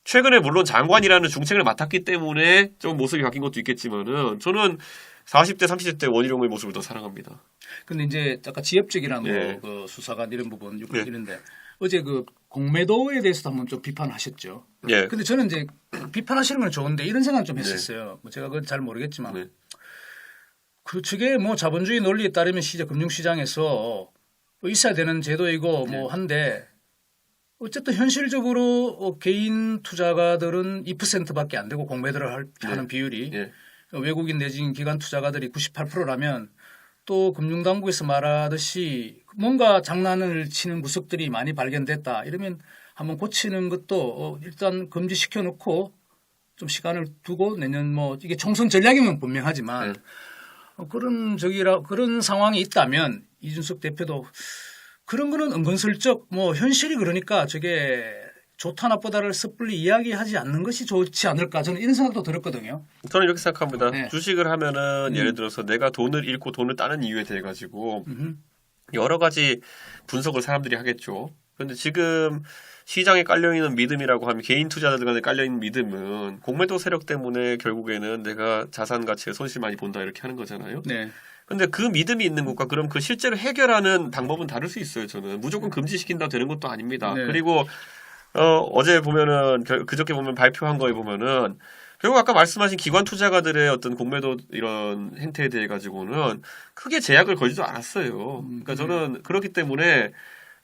최근에 물론 장관이라는 중책을 맡았기 때문에 좀 모습이 바뀐 것도 있겠지만은 저는 40대, 30대 때 원희룡의 모습을 더 사랑합니다. 근데 이제 아까 지엽적이나 뭐 예. 그 수사관 이런 부분 예. 이런데 어제 그 공매도에 대해서도 한번 좀 비판하셨죠. 예. 근데 저는 이제 비판하시는 건 좋은데 이런 생각 좀 했었어요. 뭐 제가 그건 잘 모르겠지만 네. 그 측에 뭐 자본주의 논리에 따르면 금융시장에서 뭐 있어야 되는 제도이고 뭐 한데 어쨌든 현실적으로 개인 투자가들은 2%밖에 안 되고 공매도를 하는 비율이 예. 외국인 내진 기관 투자가들이 98%라면 또 금융당국에서 말하듯이 뭔가 장난을 치는 구석들이 많이 발견됐다. 이러면 한번 고치는 것도 일단 금지시켜 놓고 좀 시간을 두고 내년 뭐 이게 총선 전략이면 분명하지만 그런 상황이 있다면 이준석 대표도 그런 거는 은근슬쩍 뭐 현실이 그러니까 저게 좋다 나쁘다를 섣불리 이야기하지 않는 것이 좋지 않을까 저는 이런 생각도 들었거든요. 저는 이렇게 생각합니다. 네. 주식을 하면은 예를 들어서 내가 돈을 잃고 돈을 따는 이유에 대해 가지고 여러 가지 분석을 사람들이 하겠죠. 그런데 지금 시장에 깔려있는 믿음이라고 하면 개인 투자자들 간에 깔려있는 믿음은 공매도 세력 때문에 결국에는 내가 자산 가치에 손실 많이 본다 이렇게 하는 거잖아요. 네. 근데 그 믿음이 있는 것과 그럼 그 실제로 해결하는 방법은 다를 수 있어요. 저는 무조건 금지시킨다 되는 것도 아닙니다. 네. 그리고 어제 보면은 그저께 보면 발표한 거에 보면은 결국 아까 말씀하신 기관 투자가들의 어떤 공매도 이런 행태에 대해 가지고는 크게 제약을 걸지도 않았어요. 그러니까 저는 그렇기 때문에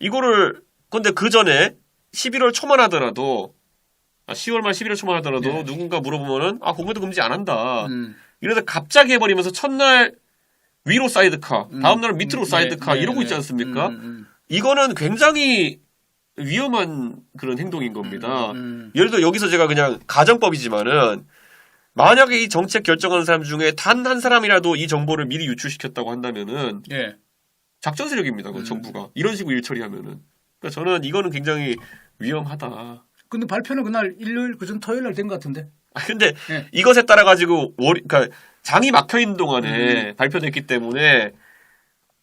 이거를 근데 그 전에 11월 초만 하더라도 10월 말 11월 초만 하더라도 네. 누군가 물어보면은 공매도 금지 안 한다. 이러다 갑자기 해버리면서 첫날 위로 사이드카, 다음날 밑으로 사이드카 이러고 있지 않습니까? 이거는 굉장히 위험한 그런 행동인 겁니다. 예를 들어 여기서 제가 그냥 가정법이지만은 만약에 이 정책 결정하는 사람 중에 단 한 사람이라도 이 정보를 미리 유출시켰다고 한다면은 예. 작전 세력입니다. 그 정부가 이런 식으로 일 처리하면은. 그러니까 저는 이거는 굉장히 위험하다. 근데 발표는 그날 일요일 그전 토요일 날 된 것 같은데. 근데 네. 이것에 따라 가지고 그러니까 장이 막혀 있는 동안에 발표됐기 때문에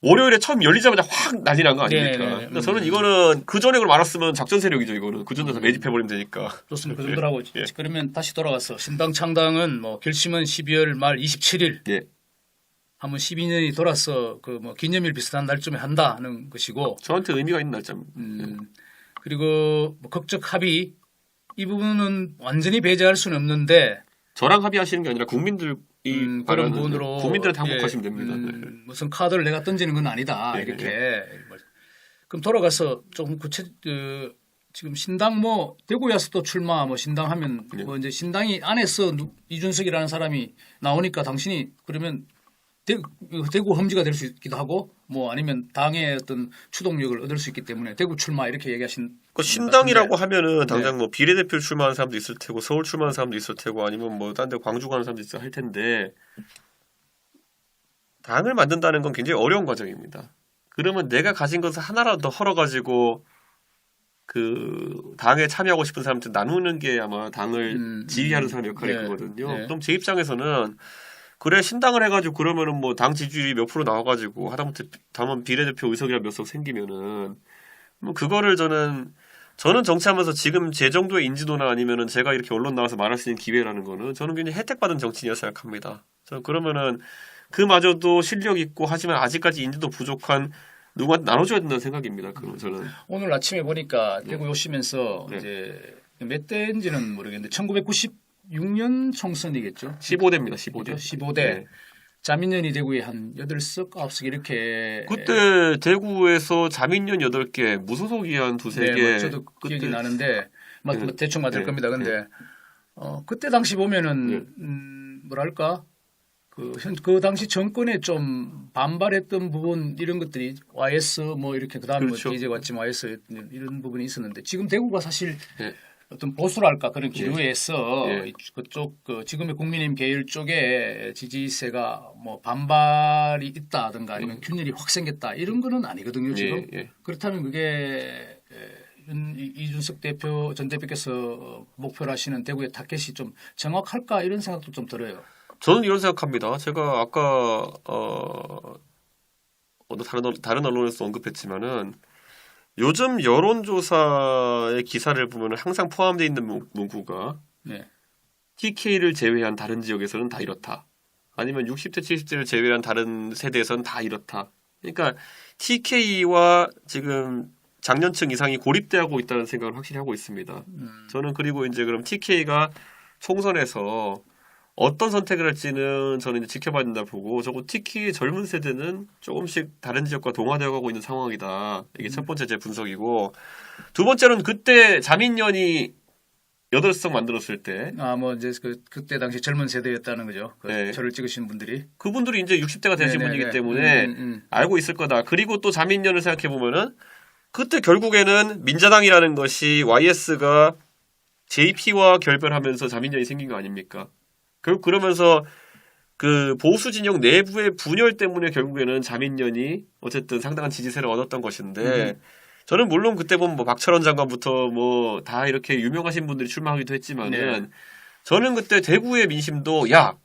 월요일에 처음 열리자마자 확 난리 난 거 아닙니까? 네. 그러니까 저는 이거는 그 전에 그걸 알았으면 작전 세력이죠. 이거는 그 전에 다 매집해버리면 되니까. 좋습니다. 그 정도라고. 예. 그러면 다시 돌아가서 신당 창당은 뭐 결심은 12월 말 27일. 예. 한번 12년이 돌아서 그 뭐 기념일 비슷한 날쯤에 한다는 것이고. 저한테 의미가 있는 날짜입니다. 그리고 뭐 극적 합의 이 부분은 완전히 배제할 수는 없는데. 저랑 합의하시는 게 아니라 국민들이 그런 부분으로 국민들한테 항복하시면 됩니다. 네. 무슨 카드를 내가 던지는 건 아니다. 네, 이렇게. 네. 그럼 돌아가서 좀 지금 신당 뭐 대구에서 또 출마 뭐 신당하면 네. 뭐 이제 신당이 안에서 이준석이라는 사람이 나오니까 당신이 그러면 대구 험지가 될 수 있기도 하고 뭐 아니면 당의 어떤 추동력을 얻을 수 있기 때문에 대구 출마 이렇게 얘기하신 그 신당이라고 같은데. 하면은 당장 네. 뭐 비례대표 출마하는 사람도 있을 테고 서울 출마하는 사람도 있을 테고 아니면 뭐 딴 데 광주 가는 사람도 있을 할 텐데 당을 만든다는 건 굉장히 어려운 과정입니다. 그러면 내가 가진 것을 하나라도 더 헐어가지고 그 당에 참여하고 싶은 사람한테 나누는 게 아마 당을 지휘하는 사람의 역할일 네. 거거든요. 네. 그럼 제 입장에서는 그래 신당을 해가지고 그러면은 뭐 당 지지율이 몇 프로 나와가지고 하다못해 당원 비례대표 의석이라 몇 석 생기면은 뭐 그거를 저는 정치하면서 지금 제 정도의 인지도나 아니면은 제가 이렇게 언론 나와서 말할 수 있는 기회라는 거는 저는 굉장히 혜택받은 정치인이라 생각합니다. 저는 그러면은 그마저도 실력 있고 하지만 아직까지 인지도 부족한 누구한테 나눠줘야 된다는 생각입니다. 그건 저는 오늘 아침에 보니까 대구 오시면서 네. 이제 몇 대인지는 모르겠는데 1996년 총선이겠죠. 15대입니다. 15대. 15대. 네. 자민련이 대구에 한 8석, 9석 이렇게. 그때 대구에서 자민련 8개, 무소속이 한 2-3개. 네, 뭐 저도 기억이 나는데 네. 대충 맞을 네. 겁니다. 근데 그때 당시 보면은 뭐랄까 그 당시 정권에 좀 반발했던 부분 이런 것들이 YS 뭐 이렇게 그다음에 그렇죠. 뭐 이제 왔지만 YS 이런 부분이 있었는데 지금 대구가 사실 예. 어떤 보수랄까 그런 기류에서 예. 그쪽 지금의 국민의힘 계열 쪽에 지지세가 뭐 반발이 있다든가 아니면 균열이 확 생겼다 이런 거는 아니거든요 지금. 예. 그렇다면 그게 이준석 대표 전 대표께서 목표로 하시는 대구의 타겟이 좀 정확할까 이런 생각도 좀 들어요. 저는 이런 생각합니다. 제가 아까 다른 언론에서 언급했지만은 요즘 여론조사의 기사를 보면 항상 포함되어 있는 문구가 네. TK를 제외한 다른 지역에서는 다 이렇다. 아니면 60대, 70대를 제외한 다른 세대에서는 다 이렇다. 그러니까 TK와 지금 장년층 이상이 고립되고 있다는 생각을 확실히 하고 있습니다. 저는 그리고 이제 그럼 TK가 총선에서 어떤 선택을 할지는 저는 이제 지켜봐야 된다 보고 저거 특히 젊은 세대는 조금씩 다른 지역과 동화되어 가고 있는 상황이다. 이게 첫 번째 제 분석이고 두 번째로는 그때 자민련이 8석 만들었을 때 뭐 이제 그때 당시 젊은 세대였다는 거죠. 네. 저를 찍으신 분들이. 그분들이 이제 60대가 되신 네네네. 분이기 때문에 알고 있을 거다. 그리고 또 자민련을 생각해 보면은 그때 결국에는 민자당이라는 것이 YS가 JP와 결별하면서 자민련이 생긴 거 아닙니까? 결국 그러면서 그 보수 진영 내부의 분열 때문에 결국에는 자민련이 어쨌든 상당한 지지세를 얻었던 것인데 저는 물론 그때 보면 뭐 박철원 장관부터 뭐 다 이렇게 유명하신 분들이 출마하기도 했지만은 저는 그때 대구의 민심도 야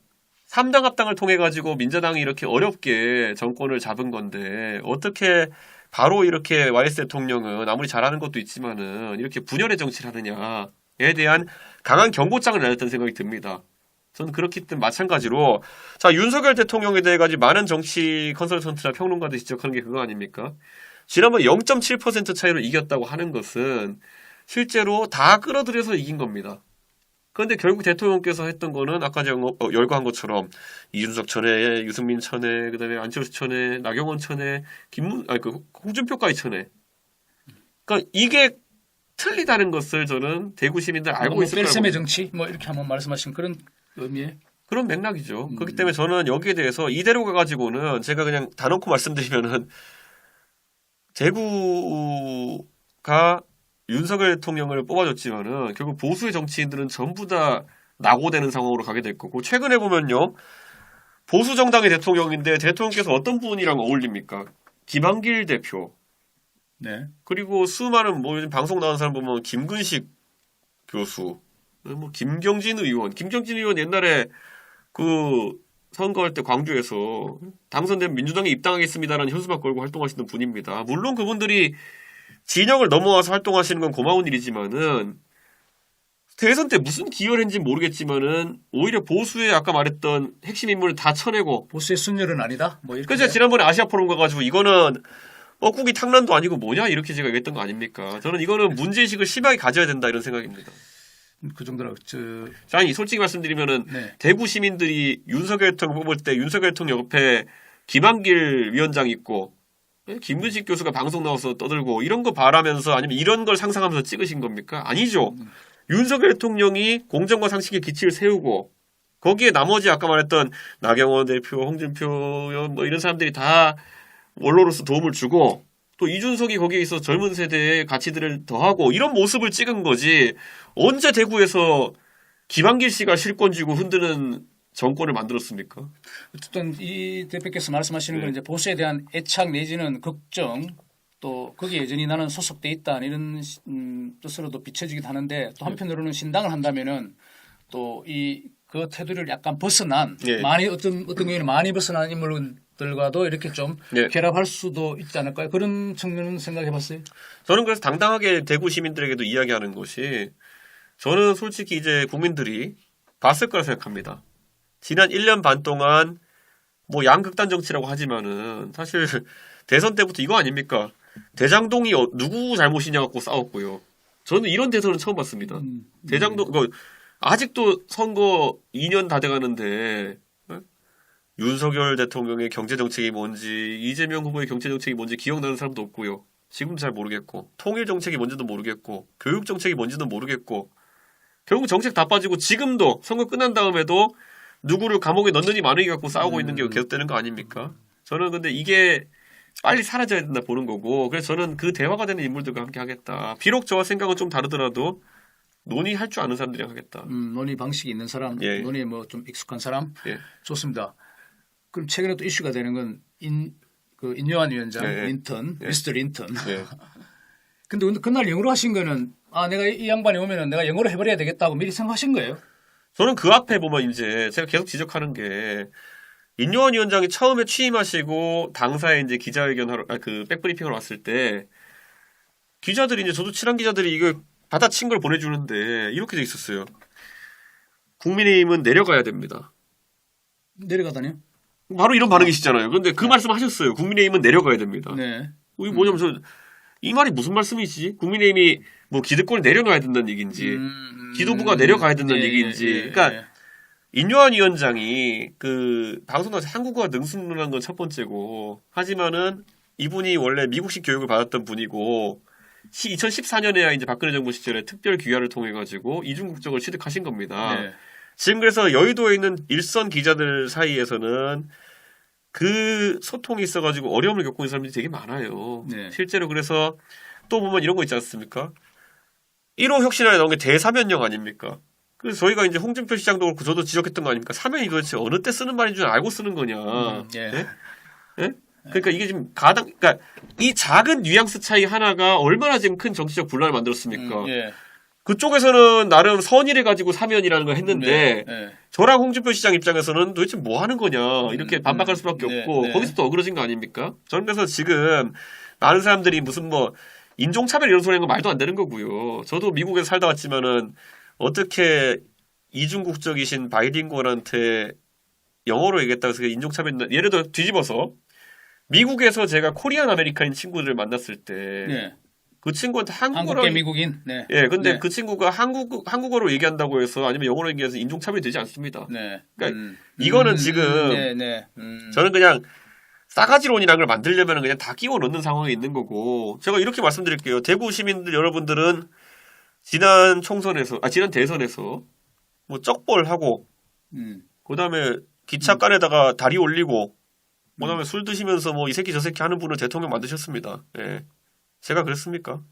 3당 합당을 통해 가지고 민자당이 이렇게 어렵게 정권을 잡은 건데 어떻게 바로 이렇게 YS 대통령은 아무리 잘하는 것도 있지만은 이렇게 분열의 정치를 하느냐에 대한 강한 경고장을 날렸다는 생각이 듭니다. 저는 그렇기 때문에 마찬가지로 자 윤석열 대통령에 대해 가지고 많은 정치 컨설턴트나 평론가들이 지적하는 게 그거 아닙니까? 지난번 0.7% 차이로 이겼다고 하는 것은 실제로 다 끌어들여서 이긴 겁니다. 그런데 결국 대통령께서 했던 거는 아까 제가 열거한 것처럼 이준석 천에, 유승민 천에, 그다음에 안철수 천에, 나경원 천에, 홍준표까지 천에. 그러니까 이게 틀리다는 것을 저는 대구 시민들 알고 있을 거라고. 뺄셈의 정치 뭐 이렇게 한번 말씀하신 그런 의미에 그런 맥락이죠. 그렇기 때문에 저는 여기에 대해서 이대로 가가지고는 제가 그냥 다 놓고 말씀드리면은 대구가 윤석열 대통령을 뽑아줬지만은 결국 보수의 정치인들은 전부 다 낙오되는 상황으로 가게 될 거고 최근에 보면요 보수 정당의 대통령인데 대통령께서 어떤 분이랑 어울립니까? 김한길 대표 네. 그리고 수많은 뭐 요즘 방송 나온 사람 보면 김근식 교수 뭐 김경진 의원 옛날에 그 선거할 때 광주에서 당선되면 민주당에 입당하겠습니다라는 현수막 걸고 활동하시는 분입니다. 물론 그분들이 진영을 넘어와서 활동하시는 건 고마운 일이지만은 대선 때 무슨 기여를 했는지 모르겠지만은 오히려 보수의 아까 말했던 핵심 인물을 다 쳐내고 보수의 순열은 아니다. 뭐 이렇게. 그래서 지난번에 아시아 포럼 가가지고 이거는 뻐꾸기 탕란도 아니고 뭐냐 이렇게 제가 얘기했던 거 아닙니까? 저는 이거는 문제의식을 심하게 가져야 된다 이런 생각입니다. 그 정도로 아니 솔직히 말씀드리면은 네. 대구 시민들이 윤석열 대통령 뽑을 때 윤석열 대통령 옆에 김한길 위원장 있고 김근식 교수가 방송 나와서 떠들고 이런 거 바라면서 아니면 이런 걸 상상하면서 찍으신 겁니까? 아니죠. 윤석열 대통령이 공정과 상식의 기치를 세우고 거기에 나머지 아까 말했던 나경원 대표, 홍준표 뭐 이런 사람들이 다 원로로서 도움을 주고 또 이준석이 거기에 있어 젊은 세대의 가치들을 더하고 이런 모습을 찍은 거지 언제 대구에서 김한길 씨가 실권 쥐고 흔드는 정권을 만들었습니까? 어쨌든 이 대표께서 말씀하시는 건 이제 보수에 대한 애착 내지는 걱정 또 거기에 여전히 나는 소속돼 있다 이런 뜻으로도 비춰지기도 하는데 또 한편으로는 신당을 한다면은 또 그 테두리를 약간 벗어난 많이 어떤 경우에는 많이 벗어난 인물들과도 이렇게 좀 결합할 수도 있지 않을까요? 그런 측면은 생각해봤어요? 저는 그래서 당당하게 대구 시민들에게도 이야기하는 것이 저는 솔직히 이제 국민들이 봤을 거라 생각합니다. 지난 1년 반 동안 뭐 양극단 정치라고 하지만은 사실 대선 때부터 이거 아닙니까? 대장동이 누구 잘못이냐 갖고 싸웠고요. 저는 이런 대선은 처음 봤습니다. 대장동 아직도 선거 2년 다 돼가는데 윤석열 대통령의 경제정책이 뭔지 이재명 후보의 경제정책이 뭔지 기억나는 사람도 없고요. 지금도 잘 모르겠고 통일정책이 뭔지도 모르겠고 교육정책이 뭔지도 모르겠고 결국 정책 다 빠지고 지금도 선거 끝난 다음에도 누구를 감옥에 넣느니 마느니 갖고 싸우고 있는 게 계속되는 거 아닙니까? 저는 근데 이게 빨리 사라져야 된다 보는 거고, 그래서 저는 그 대화가 되는 인물들과 함께 하겠다. 비록 저와 생각은 좀 다르더라도 논의할 줄 아는 사람들이랑 하겠다. 논의 방식이 있는 사람, 예. 논의에 뭐 좀 익숙한 사람, 예. 좋습니다. 그럼 최근에 또 이슈가 되는 건 인요한 위원장, 예. 린턴, 예. 미스터 린턴. 예. 근데 그날 영어로 하신 거는 내가 이 양반이 오면은 내가 영어로 해버려야 되겠다고 미리 생각하신 거예요? 저는 그 앞에 보면 이제 제가 계속 지적하는 게 인요한 위원장이 처음에 취임하시고 당사에 이제 기자회견 하러 그 백브리핑을 왔을 때 기자들이 이제 저도 친한 기자들이 이거 받아친 걸 보내주는데 이렇게 돼 있었어요. 국민의힘은 내려가야 됩니다. 내려가다니요? 바로 이런 반응이시잖아요. 그런데 그 말씀 하셨어요. 국민의힘은 내려가야 됩니다. 네. 이게 뭐냐면 이 말이 무슨 말씀이지? 국민의힘이 뭐 기득권을 내려놔야 된다는 얘기인지 기도부가 내려가야 된다는 얘기인지. 그러니까 인요한 위원장이 그 방송에서 한국어가 능수능란한 건 첫 번째고, 하지만은 이분이 원래 미국식 교육을 받았던 분이고 2014년에야 이제 박근혜 정부 시절에 특별 귀화를 통해 가지고 이중 국적을 취득하신 겁니다. 네. 지금 그래서 여의도에 있는 일선 기자들 사이에서는 그 소통이 있어가지고 어려움을 겪고 있는 사람들이 되게 많아요. 네. 실제로 그래서 또 보면 이런 거 있지 않습니까? 1호 혁신안에 나온 게 대사면령 아닙니까? 그래서 저희가 이제 홍준표 시장도 그렇고 저도 지적했던 거 아닙니까? 사면이 도대체 어느 때 쓰는 말인 줄 알고 쓰는 거냐. 예. 네? 예? 그러니까 이게 지금 그러니까 이 작은 뉘앙스 차이 하나가 얼마나 지금 큰 정치적 분란을 만들었습니까? 예. 그쪽에서는 나름 선의를 가지고 사면이라는 걸 했는데 네. 저랑 홍준표 시장 입장에서는 도대체 뭐 하는 거냐 이렇게 반박할 수밖에 네, 없고 네. 거기서 또 어그러진 거 아닙니까? 저는 그래서 지금 많은 사람들이 무슨 뭐 인종차별 이런 소리 하는 거 말도 안 되는 거고요. 저도 미국에서 살다 왔지만은 어떻게 이중국적이신 바이링구얼한테 영어로 얘기했다고 해서 인종차별, 예를 들어 뒤집어서 미국에서 제가 코리안 아메리카인 친구들을 만났을 때 네. 그 친구한테 한국어로 한국계 미국인. 네. 예, 근데 네. 그 친구가 한국어로 얘기한다고 해서 아니면 영어로 얘기해서 인종차별이 되지 않습니다. 네. 그러니까 이거는 지금 네. 저는 그냥 싸가지론이라는 걸 만들려면 그냥 다 끼워 넣는 상황에 있는 거고, 제가 이렇게 말씀드릴게요. 대구 시민들 여러분들은 지난 대선에서 뭐 쩍벌하고 그다음에 기차간에다가 다리 올리고 그다음에 술 드시면서 뭐 이 새끼 저 새끼 하는 분을 대통령 만드셨습니다. 예. 제가 그랬습니까?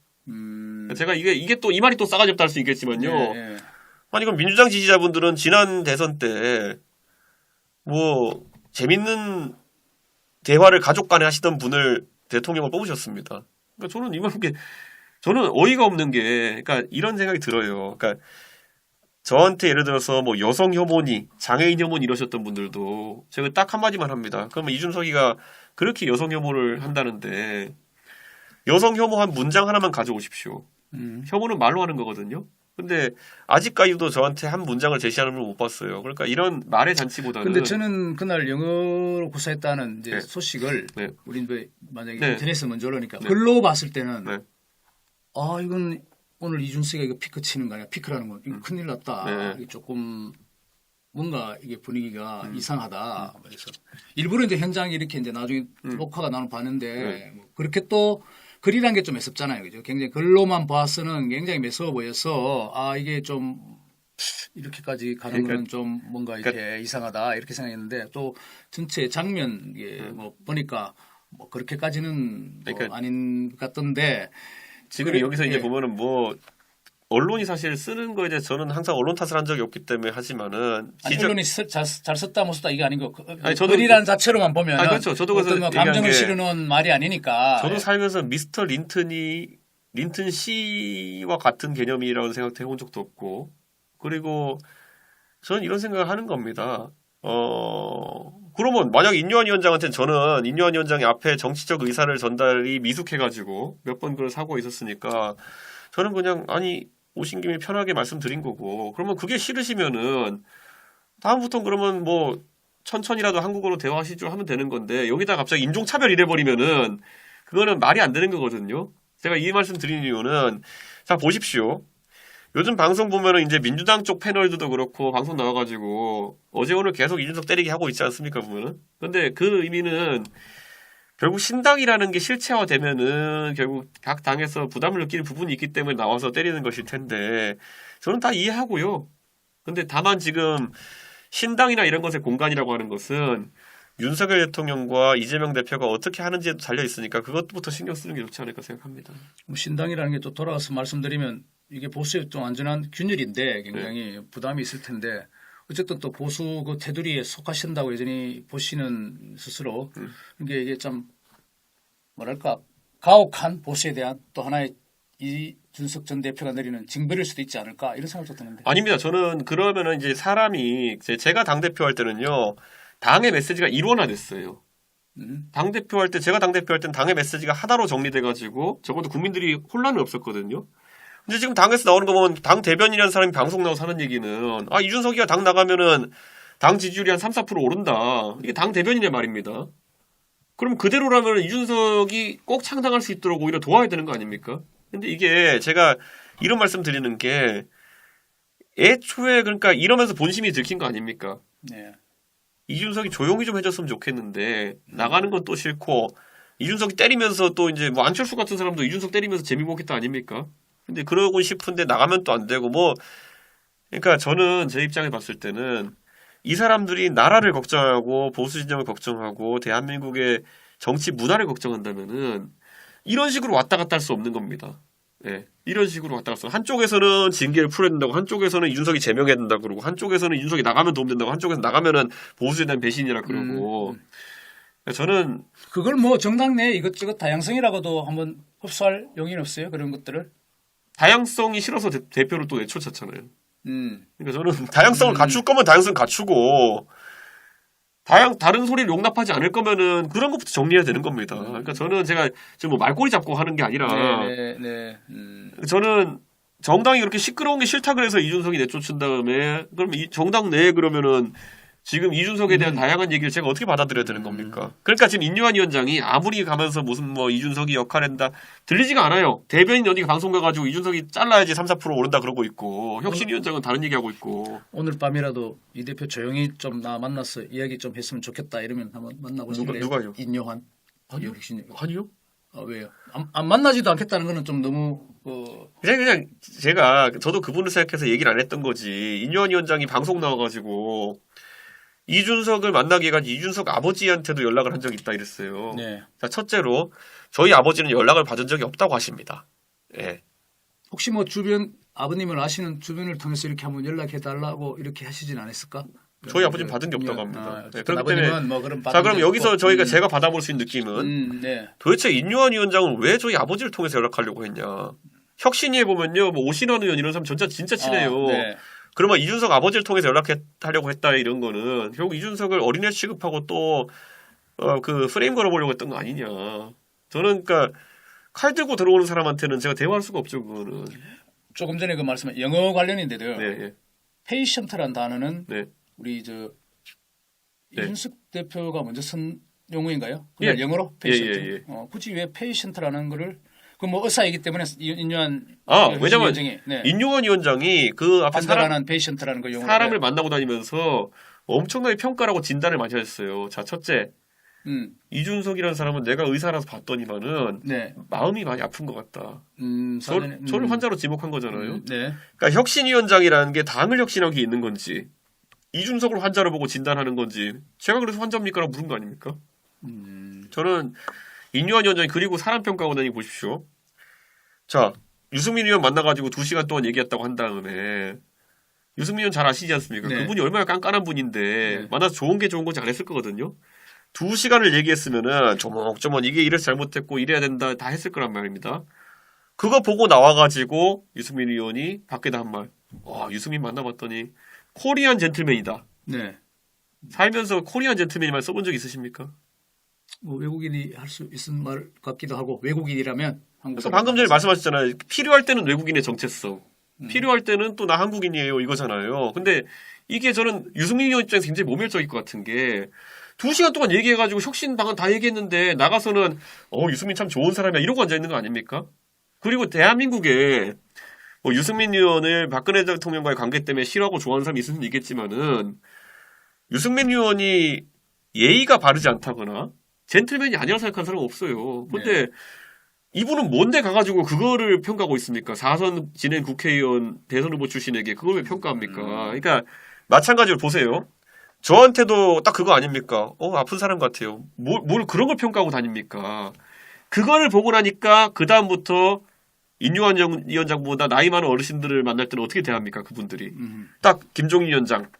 제가 이게 또 이 말이 또 싸가지 없다 할 수 있겠지만요. 네. 아니 그럼 민주당 지지자분들은 지난 대선 때 뭐 재밌는 대화를 가족 간에 하시던 분을 대통령을 뽑으셨습니다. 그러니까 저는 어이가 없는 게, 그러니까 이런 생각이 들어요. 그러니까 저한테 예를 들어서 뭐 여성 혐오니 장애인 혐오니 이러셨던 분들도 제가 딱 한마디만 합니다. 그러면 이준석이가 그렇게 여성 혐오를 한다는데 여성 혐오한 문장 하나만 가져오십시오. 혐오는 말로 하는 거거든요. 근데 아직까지도 저한테 한 문장을 제시하는 걸 못 봤어요. 그러니까 이런 말의 잔치보다는. 근데 저는 그날 영어로 구사했다는 이제 네. 소식을 네. 우리 만약에 네. 인터넷에서 먼저 올라오니까 네. 글로 봤을 때는 네. 이건 오늘 이준석이가 이거 피크 치는 거 아니야? 피크라는 건 이거 큰일 났다. 네. 이게 조금 뭔가 이게 분위기가 이상하다. 그래서 일부러 이제 현장에 이렇게 이제 나중에 녹화가 나는 봤는데 뭐 그렇게 또 글이란 게 좀 매섭잖아요. 그죠? 굉장히 글로만 봐서는 굉장히 매서워 보여서 이게 좀 이렇게까지 가는 거는 좀 뭔가 이렇게 이상하다 이렇게 생각했는데 또 전체 장면 뭐 보니까 뭐 그렇게까지는 뭐 그러니까 아닌 것 같던데 지금 여기서 이제 보면은 뭐 언론이 사실 쓰는 거에 대해서 저는 항상 언론 탓을 한 적이 없기 때문에 하지만은 언론이 잘 썼다 못 썼다 이게 아닌 거. 저도 글이라는 자체로만 보면 그렇죠. 저도 그래서 어떤 뭐 감정을 얘기한 게 실어놓은 말이 아니니까. 저도 살면서 미스터 린튼 씨와 같은 개념이라고 생각해 본 적도 없고, 그리고 저는 이런 생각을 하는 겁니다. 그러면 만약 인요한 위원장한테는 저는 인요한 위원장이 앞에 정치적 의사를 전달이 미숙해가지고 몇 번 그런 사고가 있었으니까 저는 그냥 오신 김에 편하게 말씀드린 거고, 그러면 그게 싫으시면은 다음부터는 그러면 뭐 천천히라도 한국어로 대화하시죠 하면 되는 건데, 여기다 갑자기 인종차별 이래버리면은 그거는 말이 안 되는 거거든요. 제가 이 말씀 드리는 이유는, 자 보십시오. 요즘 방송 보면은 이제 민주당 쪽 패널들도 그렇고 방송 나와가지고 어제 오늘 계속 이준석 때리기 하고 있지 않습니까 보면은. 근데 그 의미는 결국 신당이라는 게 실체화되면은 결국 각 당에서 부담을 느끼는 부분이 있기 때문에 나와서 때리는 것일 텐데, 저는 다 이해하고요. 근데 다만 지금 신당이나 이런 것의 공간이라고 하는 것은 윤석열 대통령과 이재명 대표가 어떻게 하는지에 달려 있으니까 그것부터 신경 쓰는 게 좋지 않을까 생각합니다. 뭐 신당이라는 게 또 돌아가서 말씀드리면 이게 보수의 좀 안전한 균열인데 굉장히 부담이 있을 텐데 어쨌든 또 보수 그 테두리에 속하신다고 여전히 보시는 스스로 이게 참 뭐랄까 가혹한 보수에 대한 또 하나의 이준석 전 대표가 내리는 징벌일 수도 있지 않을까 이런 생각도 드는데. 아닙니다. 저는 그러면은 이제 사람이 제가 당대표 할 때는요. 당의 메시지가 일원화됐어요. 당대표 할 때, 제가 당대표 할 때는 당의 메시지가 하나로 정리돼가지고 적어도 국민들이 혼란은 없었거든요. 근데 지금 당에서 나오는 거 보면 당 대변인이라는 사람이 방송 나와서 하는 얘기는 이준석이가 당 나가면은 당 지지율이 한 3, 4% 오른다. 이게 당 대변인의 말입니다. 그럼 그대로라면 이준석이 꼭 창당할 수 있도록 오히려 도와야 되는 거 아닙니까? 근데 이게 제가 이런 말씀 드리는 게 애초에 그러니까 이러면서 본심이 들킨 거 아닙니까? 네. 이준석이 조용히 좀 해줬으면 좋겠는데 나가는 건 또 싫고 이준석이 때리면서 또 이제 뭐 안철수 같은 사람도 이준석 때리면서 재미 보겠다 아닙니까? 근데 그러고 싶은데 나가면 또 안 되고 뭐 그러니까 저는 제 입장에 봤을 때는 이 사람들이 나라를 걱정하고 보수 진영을 걱정하고 대한민국의 정치 문화를 걱정한다면은 이런 식으로 왔다 갔다 할 수 없는 겁니다. 예. 이런 식으로 왔다 갔어. 한쪽에서는 징계를 풀어야 된다고, 한쪽에서는 이준석이 제명해야 된다고 그러고, 한쪽에서는 이준석이 나가면 도움된다고, 한쪽에서 나가면은 보수에 대한 배신이라 그러고. 저는 그걸 뭐 정당 내 이것저것 다양성이라고도 한번 흡수할 용의는 없어요. 그런 것들을. 다양성이 싫어서 대표를 또 내쫓았잖아요. 음. 그러니까 저는 다양성을 갖출 거면 다양성 갖추고, 다른 소리를 용납하지 않을 거면은 그런 것부터 정리해야 되는 겁니다. 그러니까 저는 제가 지금 뭐 말꼬리 잡고 하는 게 아니라, 저는 정당이 그렇게 시끄러운 게 싫다 그래서 이준석이 내쫓은 다음에, 그럼 이 정당 내에 그러면은 지금 이준석에 대한 다양한 얘기를 제가 어떻게 받아들여야 되는 겁니까? 그러니까 지금 인요한 위원장이 아무리 가면서 무슨 뭐 이준석이 역할한다 들리지가 않아요. 대변인 어디 방송 가가지고 이준석이 잘라야지 3, 4% 오른다 그러고 있고 혁신위원장은 다른 얘기하고 있고. 오늘 밤이라도 이 대표 조용히 좀 나 만나서 이야기 좀 했으면 좋겠다 이러면 한번 만나보실래요? 누가요? 인요한. 아니요? 왜요? 안 만나지도 않겠다는 거는 좀 너무 그냥 제가 저도 그분을 생각해서 얘기를 안 했던 거지. 인요한 위원장이 방송 나와가지고 이준석을 만나기 위해 이준석 아버지한테도 연락을 한 적이 있다 이랬어요. 네. 자, 첫째로 저희 아버지는 연락을 받은 적이 없다고 하십니다. 예. 혹시 뭐 주변 아버님을 아시는 주변을 통해서 이렇게 한번 연락해 달라고 이렇게 하시진 않았을까? 저희 아버지는 받은 게 없다고 합니다. 네, 그렇기 아버님은 때문에 뭐 그런 자, 그럼 여기서 저희가 제가 받아볼 수 있는 느낌은 네. 도대체 인요한 위원장은 왜 저희 아버지를 통해서 연락하려고 했냐? 혁신위에 보면요, 뭐 오신환 의원 이런 사람 진짜 친해요. 네. 그러면 이준석 아버지를 통해서 연락하려고 했다 이런 거는 결국 이준석을 어린애 취급하고 또 그 프레임 걸어보려고 했던 거 아니냐. 저는 그러니까 칼 들고 들어오는 사람한테는 제가 대화할 수가 없죠. 그거는. 조금 전에 그 말씀한 영어 관련인데도요. 네. 페이션트란 단어는 네. 우리 네. 이준석 대표가 먼저 쓴 용어인가요? 그냥 예. 영어로 페이션트. 예. 굳이 왜 페이션트라는 거를 그 뭐 의사이기 때문에 인요한 왜냐면 네. 인요한 위원장이 그 앞에 판단하는 페이션트라는 거 용어 사람을 만나고 다니면서 엄청나게 평가라고 진단을 많이 하셨어요. 자, 첫째. 이준석이라는 사람은 내가 의사라서 봤더니만은 네. 마음이 많이 아픈 것 같다. 저를 환자로 지목한 거잖아요. 네. 그러니까 혁신위원장이라는 게 당을 혁신하기 있는 건지 이준석을 환자로 보고 진단하는 건지 제가 그래서 환자입니까라고 물은 거 아닙니까? 저는 인요한 위원장이 그리고 사람 평가하고 다니 보십시오. 자, 유승민 의원 만나가지고 2시간 동안 얘기했다고 한 다음에 유승민 의원 잘 아시지 않습니까? 네. 그분이 얼마나 깐깐한 분인데 네. 만나서 좋은 게 좋은 건지 안 했을 거거든요. 2시간을 얘기했으면은 조목조목 이게 이래서 잘못됐고 이래야 된다 다 했을 거란 말입니다. 그거 보고 나와가지고 유승민 의원이 밖에다 한 말. 와, 유승민 만나봤더니 코리안 젠틀맨이다. 네. 살면서 코리안 젠틀맨이 말 써본 적 있으십니까? 뭐 외국인이 할 수 있는 말 같기도 하고 외국인이라면 한국 그래서 방금 전에 말씀하셨잖아요. 필요할 때는 외국인의 정체성, 필요할 때는 또 나 한국인이에요 이거잖아요. 근데 이게 저는 유승민 의원 입장에서 굉장히 모멸적일 것 같은 게 2시간 동안 얘기해가지고 혁신 방안 다 얘기했는데 나가서는 유승민 참 좋은 사람이야 이러고 앉아 있는 거 아닙니까? 그리고 대한민국에 뭐 유승민 의원을 박근혜 대통령과의 관계 때문에 싫어하고 좋아하는 사람이 있을 수는 있겠지만은 유승민 의원이 예의가 바르지 않다거나 젠틀맨이 아니라고 생각하는 사람은 없어요. 근데 이분은 뭔데 가가지고 그거를 평가하고 있습니까? 4선 지낸 국회의원 대선 후보 출신에게 그걸 왜 평가합니까? 그러니까 마찬가지로 보세요. 저한테도 딱 그거 아닙니까? 아픈 사람 같아요. 뭘 그런 걸 평가하고 다닙니까? 그거를 보고 나니까 그다음부터 인유한 위원장보다 나이 많은 어르신들을 만날 때는 어떻게 대합니까? 그분들이. 딱 김종인 위원장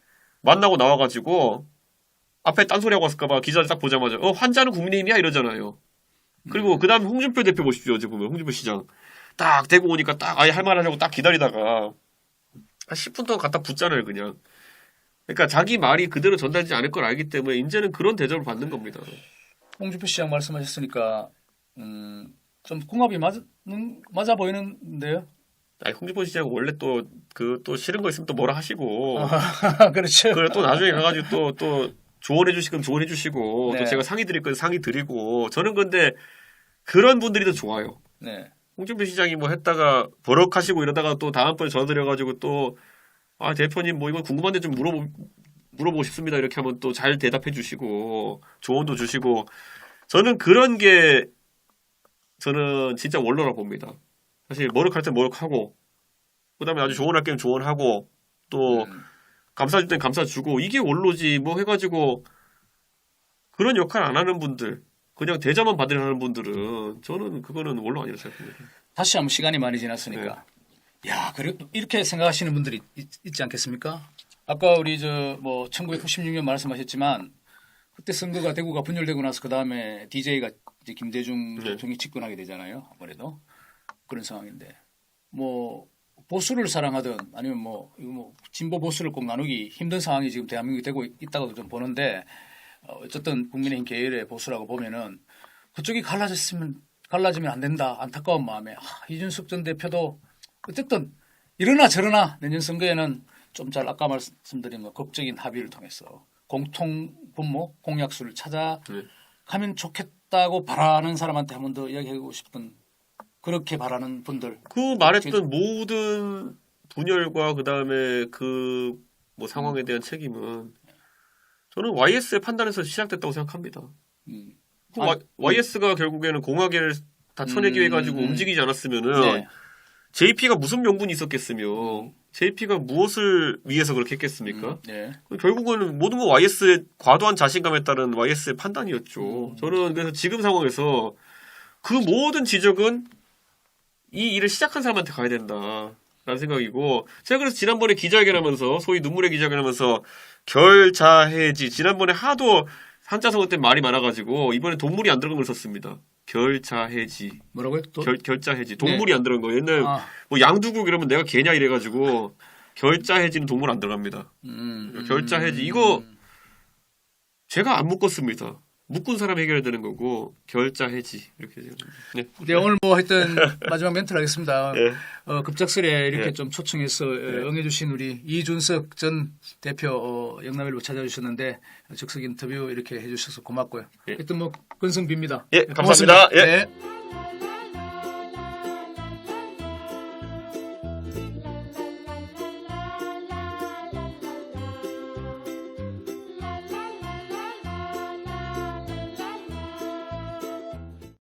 만나고 나와가지고 앞에 딴소리하고 왔을까봐 기자들 딱 보자마자 환자는 국민의힘이야 이러잖아요. 그리고 그 다음에 홍준표 대표 보십시오. 어제 보면 홍준표 시장 딱 대고 오니까 딱 아예 할 말 하려고 딱 기다리다가 한 10분 동안 갖다 붙잖아요 그냥. 그러니까 자기 말이 그대로 전달되지 않을 걸 알기 때문에 이제는 그런 대접을 받는 겁니다. 홍준표 시장 말씀하셨으니까 좀 궁합이 맞아 보이는데요. 아니, 홍준표 시장 원래 또 싫은 거 있으면 또 뭐라 하시고 그렇죠. 그래 또 나중에 가가지고 또 조언해 주실 건 조언해 주시고 네. 또 제가 상의 드릴 건 상의 드리고 저는 근데 그런 분들이 더 좋아요. 네. 홍준표 시장이 뭐 했다가 버럭하시고 이러다가 또 다음번에 전화 드려가지고 또 대표님 뭐 이거 궁금한데 좀 물어보고 싶습니다 이렇게 하면 또 잘 대답해 주시고 조언도 주시고 저는 그런 게 저는 진짜 원로라 봅니다. 사실 머쓱할 땐 머쓱하고 그다음에 아주 조언할 때는 조언하고 또 감사줄 땐 감사주고 이게 원로지 뭐 해가지고 그런 역할 안 하는 분들 그냥 대접만 받으려 하는 분들은 저는 그거는 원로 아니라고 생각합니다. 다시 한번 시간이 많이 지났으니까. 야, 그리고 또 이렇게 생각하시는 분들이 있지 않겠습니까? 아까 우리 1996년 말씀하셨지만 그때 선거가 대구가 분열되고 나서 그 다음에 DJ가 이제 김대중 대통령이 집권하게 되잖아요. 아무래도 그런 상황인데 뭐 보수를 사랑하든 아니면 이거 진보 보수를 꼭 나누기 힘든 상황이 지금 대한민국이 되고 있다고 좀 보는데 어쨌든 국민의힘 계열의 보수라고 보면은 그쪽이 갈라지면 안 된다 안타까운 마음에 이준석 전 대표도 어쨌든 이러나 저러나 내년 선거에는 좀 잘 아까 말씀드린 극적인 합의를 통해서 공통 분모 공약수를 찾아가면 좋겠다고 바라는 사람한테 한 번 더 이야기하고 싶은 그렇게 바라는 분들 그 말했던 모든 분열과 그 다음에 그 뭐 상황에 대한 책임은 저는 YS의 판단에서 시작됐다고 생각합니다. YS가 결국에는 공화계를 다 쳐내기 위해 가지고 움직이지 않았으면은 네. JP가 무슨 명분이 있었겠으며 JP가 무엇을 위해서 그렇게 했겠습니까? 네. 결국은 모든 건 YS의 과도한 자신감에 따른 YS의 판단이었죠. 저는 그래서 지금 상황에서 그 모든 지적은 이 일을 시작한 사람한테 가야 된다라는 생각이고 제가 그래서 지난번에 기자회견하면서 소위 눈물의 기자회견하면서 결자해지 지난번에 하도 한자 선거 때 말이 많아가지고 이번에 동물이 안 들어간 걸 썼습니다. 결자해지. 뭐라고요? 결자해지. 동물이 안 들어간 거. 옛날 뭐 양두국 이러면 내가 개냐 이래가지고 결자해지는 동물 안 들어갑니다. 결자해지. 이거 제가 안 묶었습니다. 묶은 사람 해결해야 되는 거고 결자해지 이렇게 생각합니다. 네. 네, 오늘 하여튼 마지막 멘트를 하겠습니다. 네. 급작스레 이렇게 네. 좀 초청해서 응해주신 우리 이준석 전 대표 영남일보 찾아주셨는데 즉석 인터뷰 이렇게 해주셔서 고맙고요. 하여튼 근성비입니다. 예, 감사합니다. 고맙습니다. 예. 네.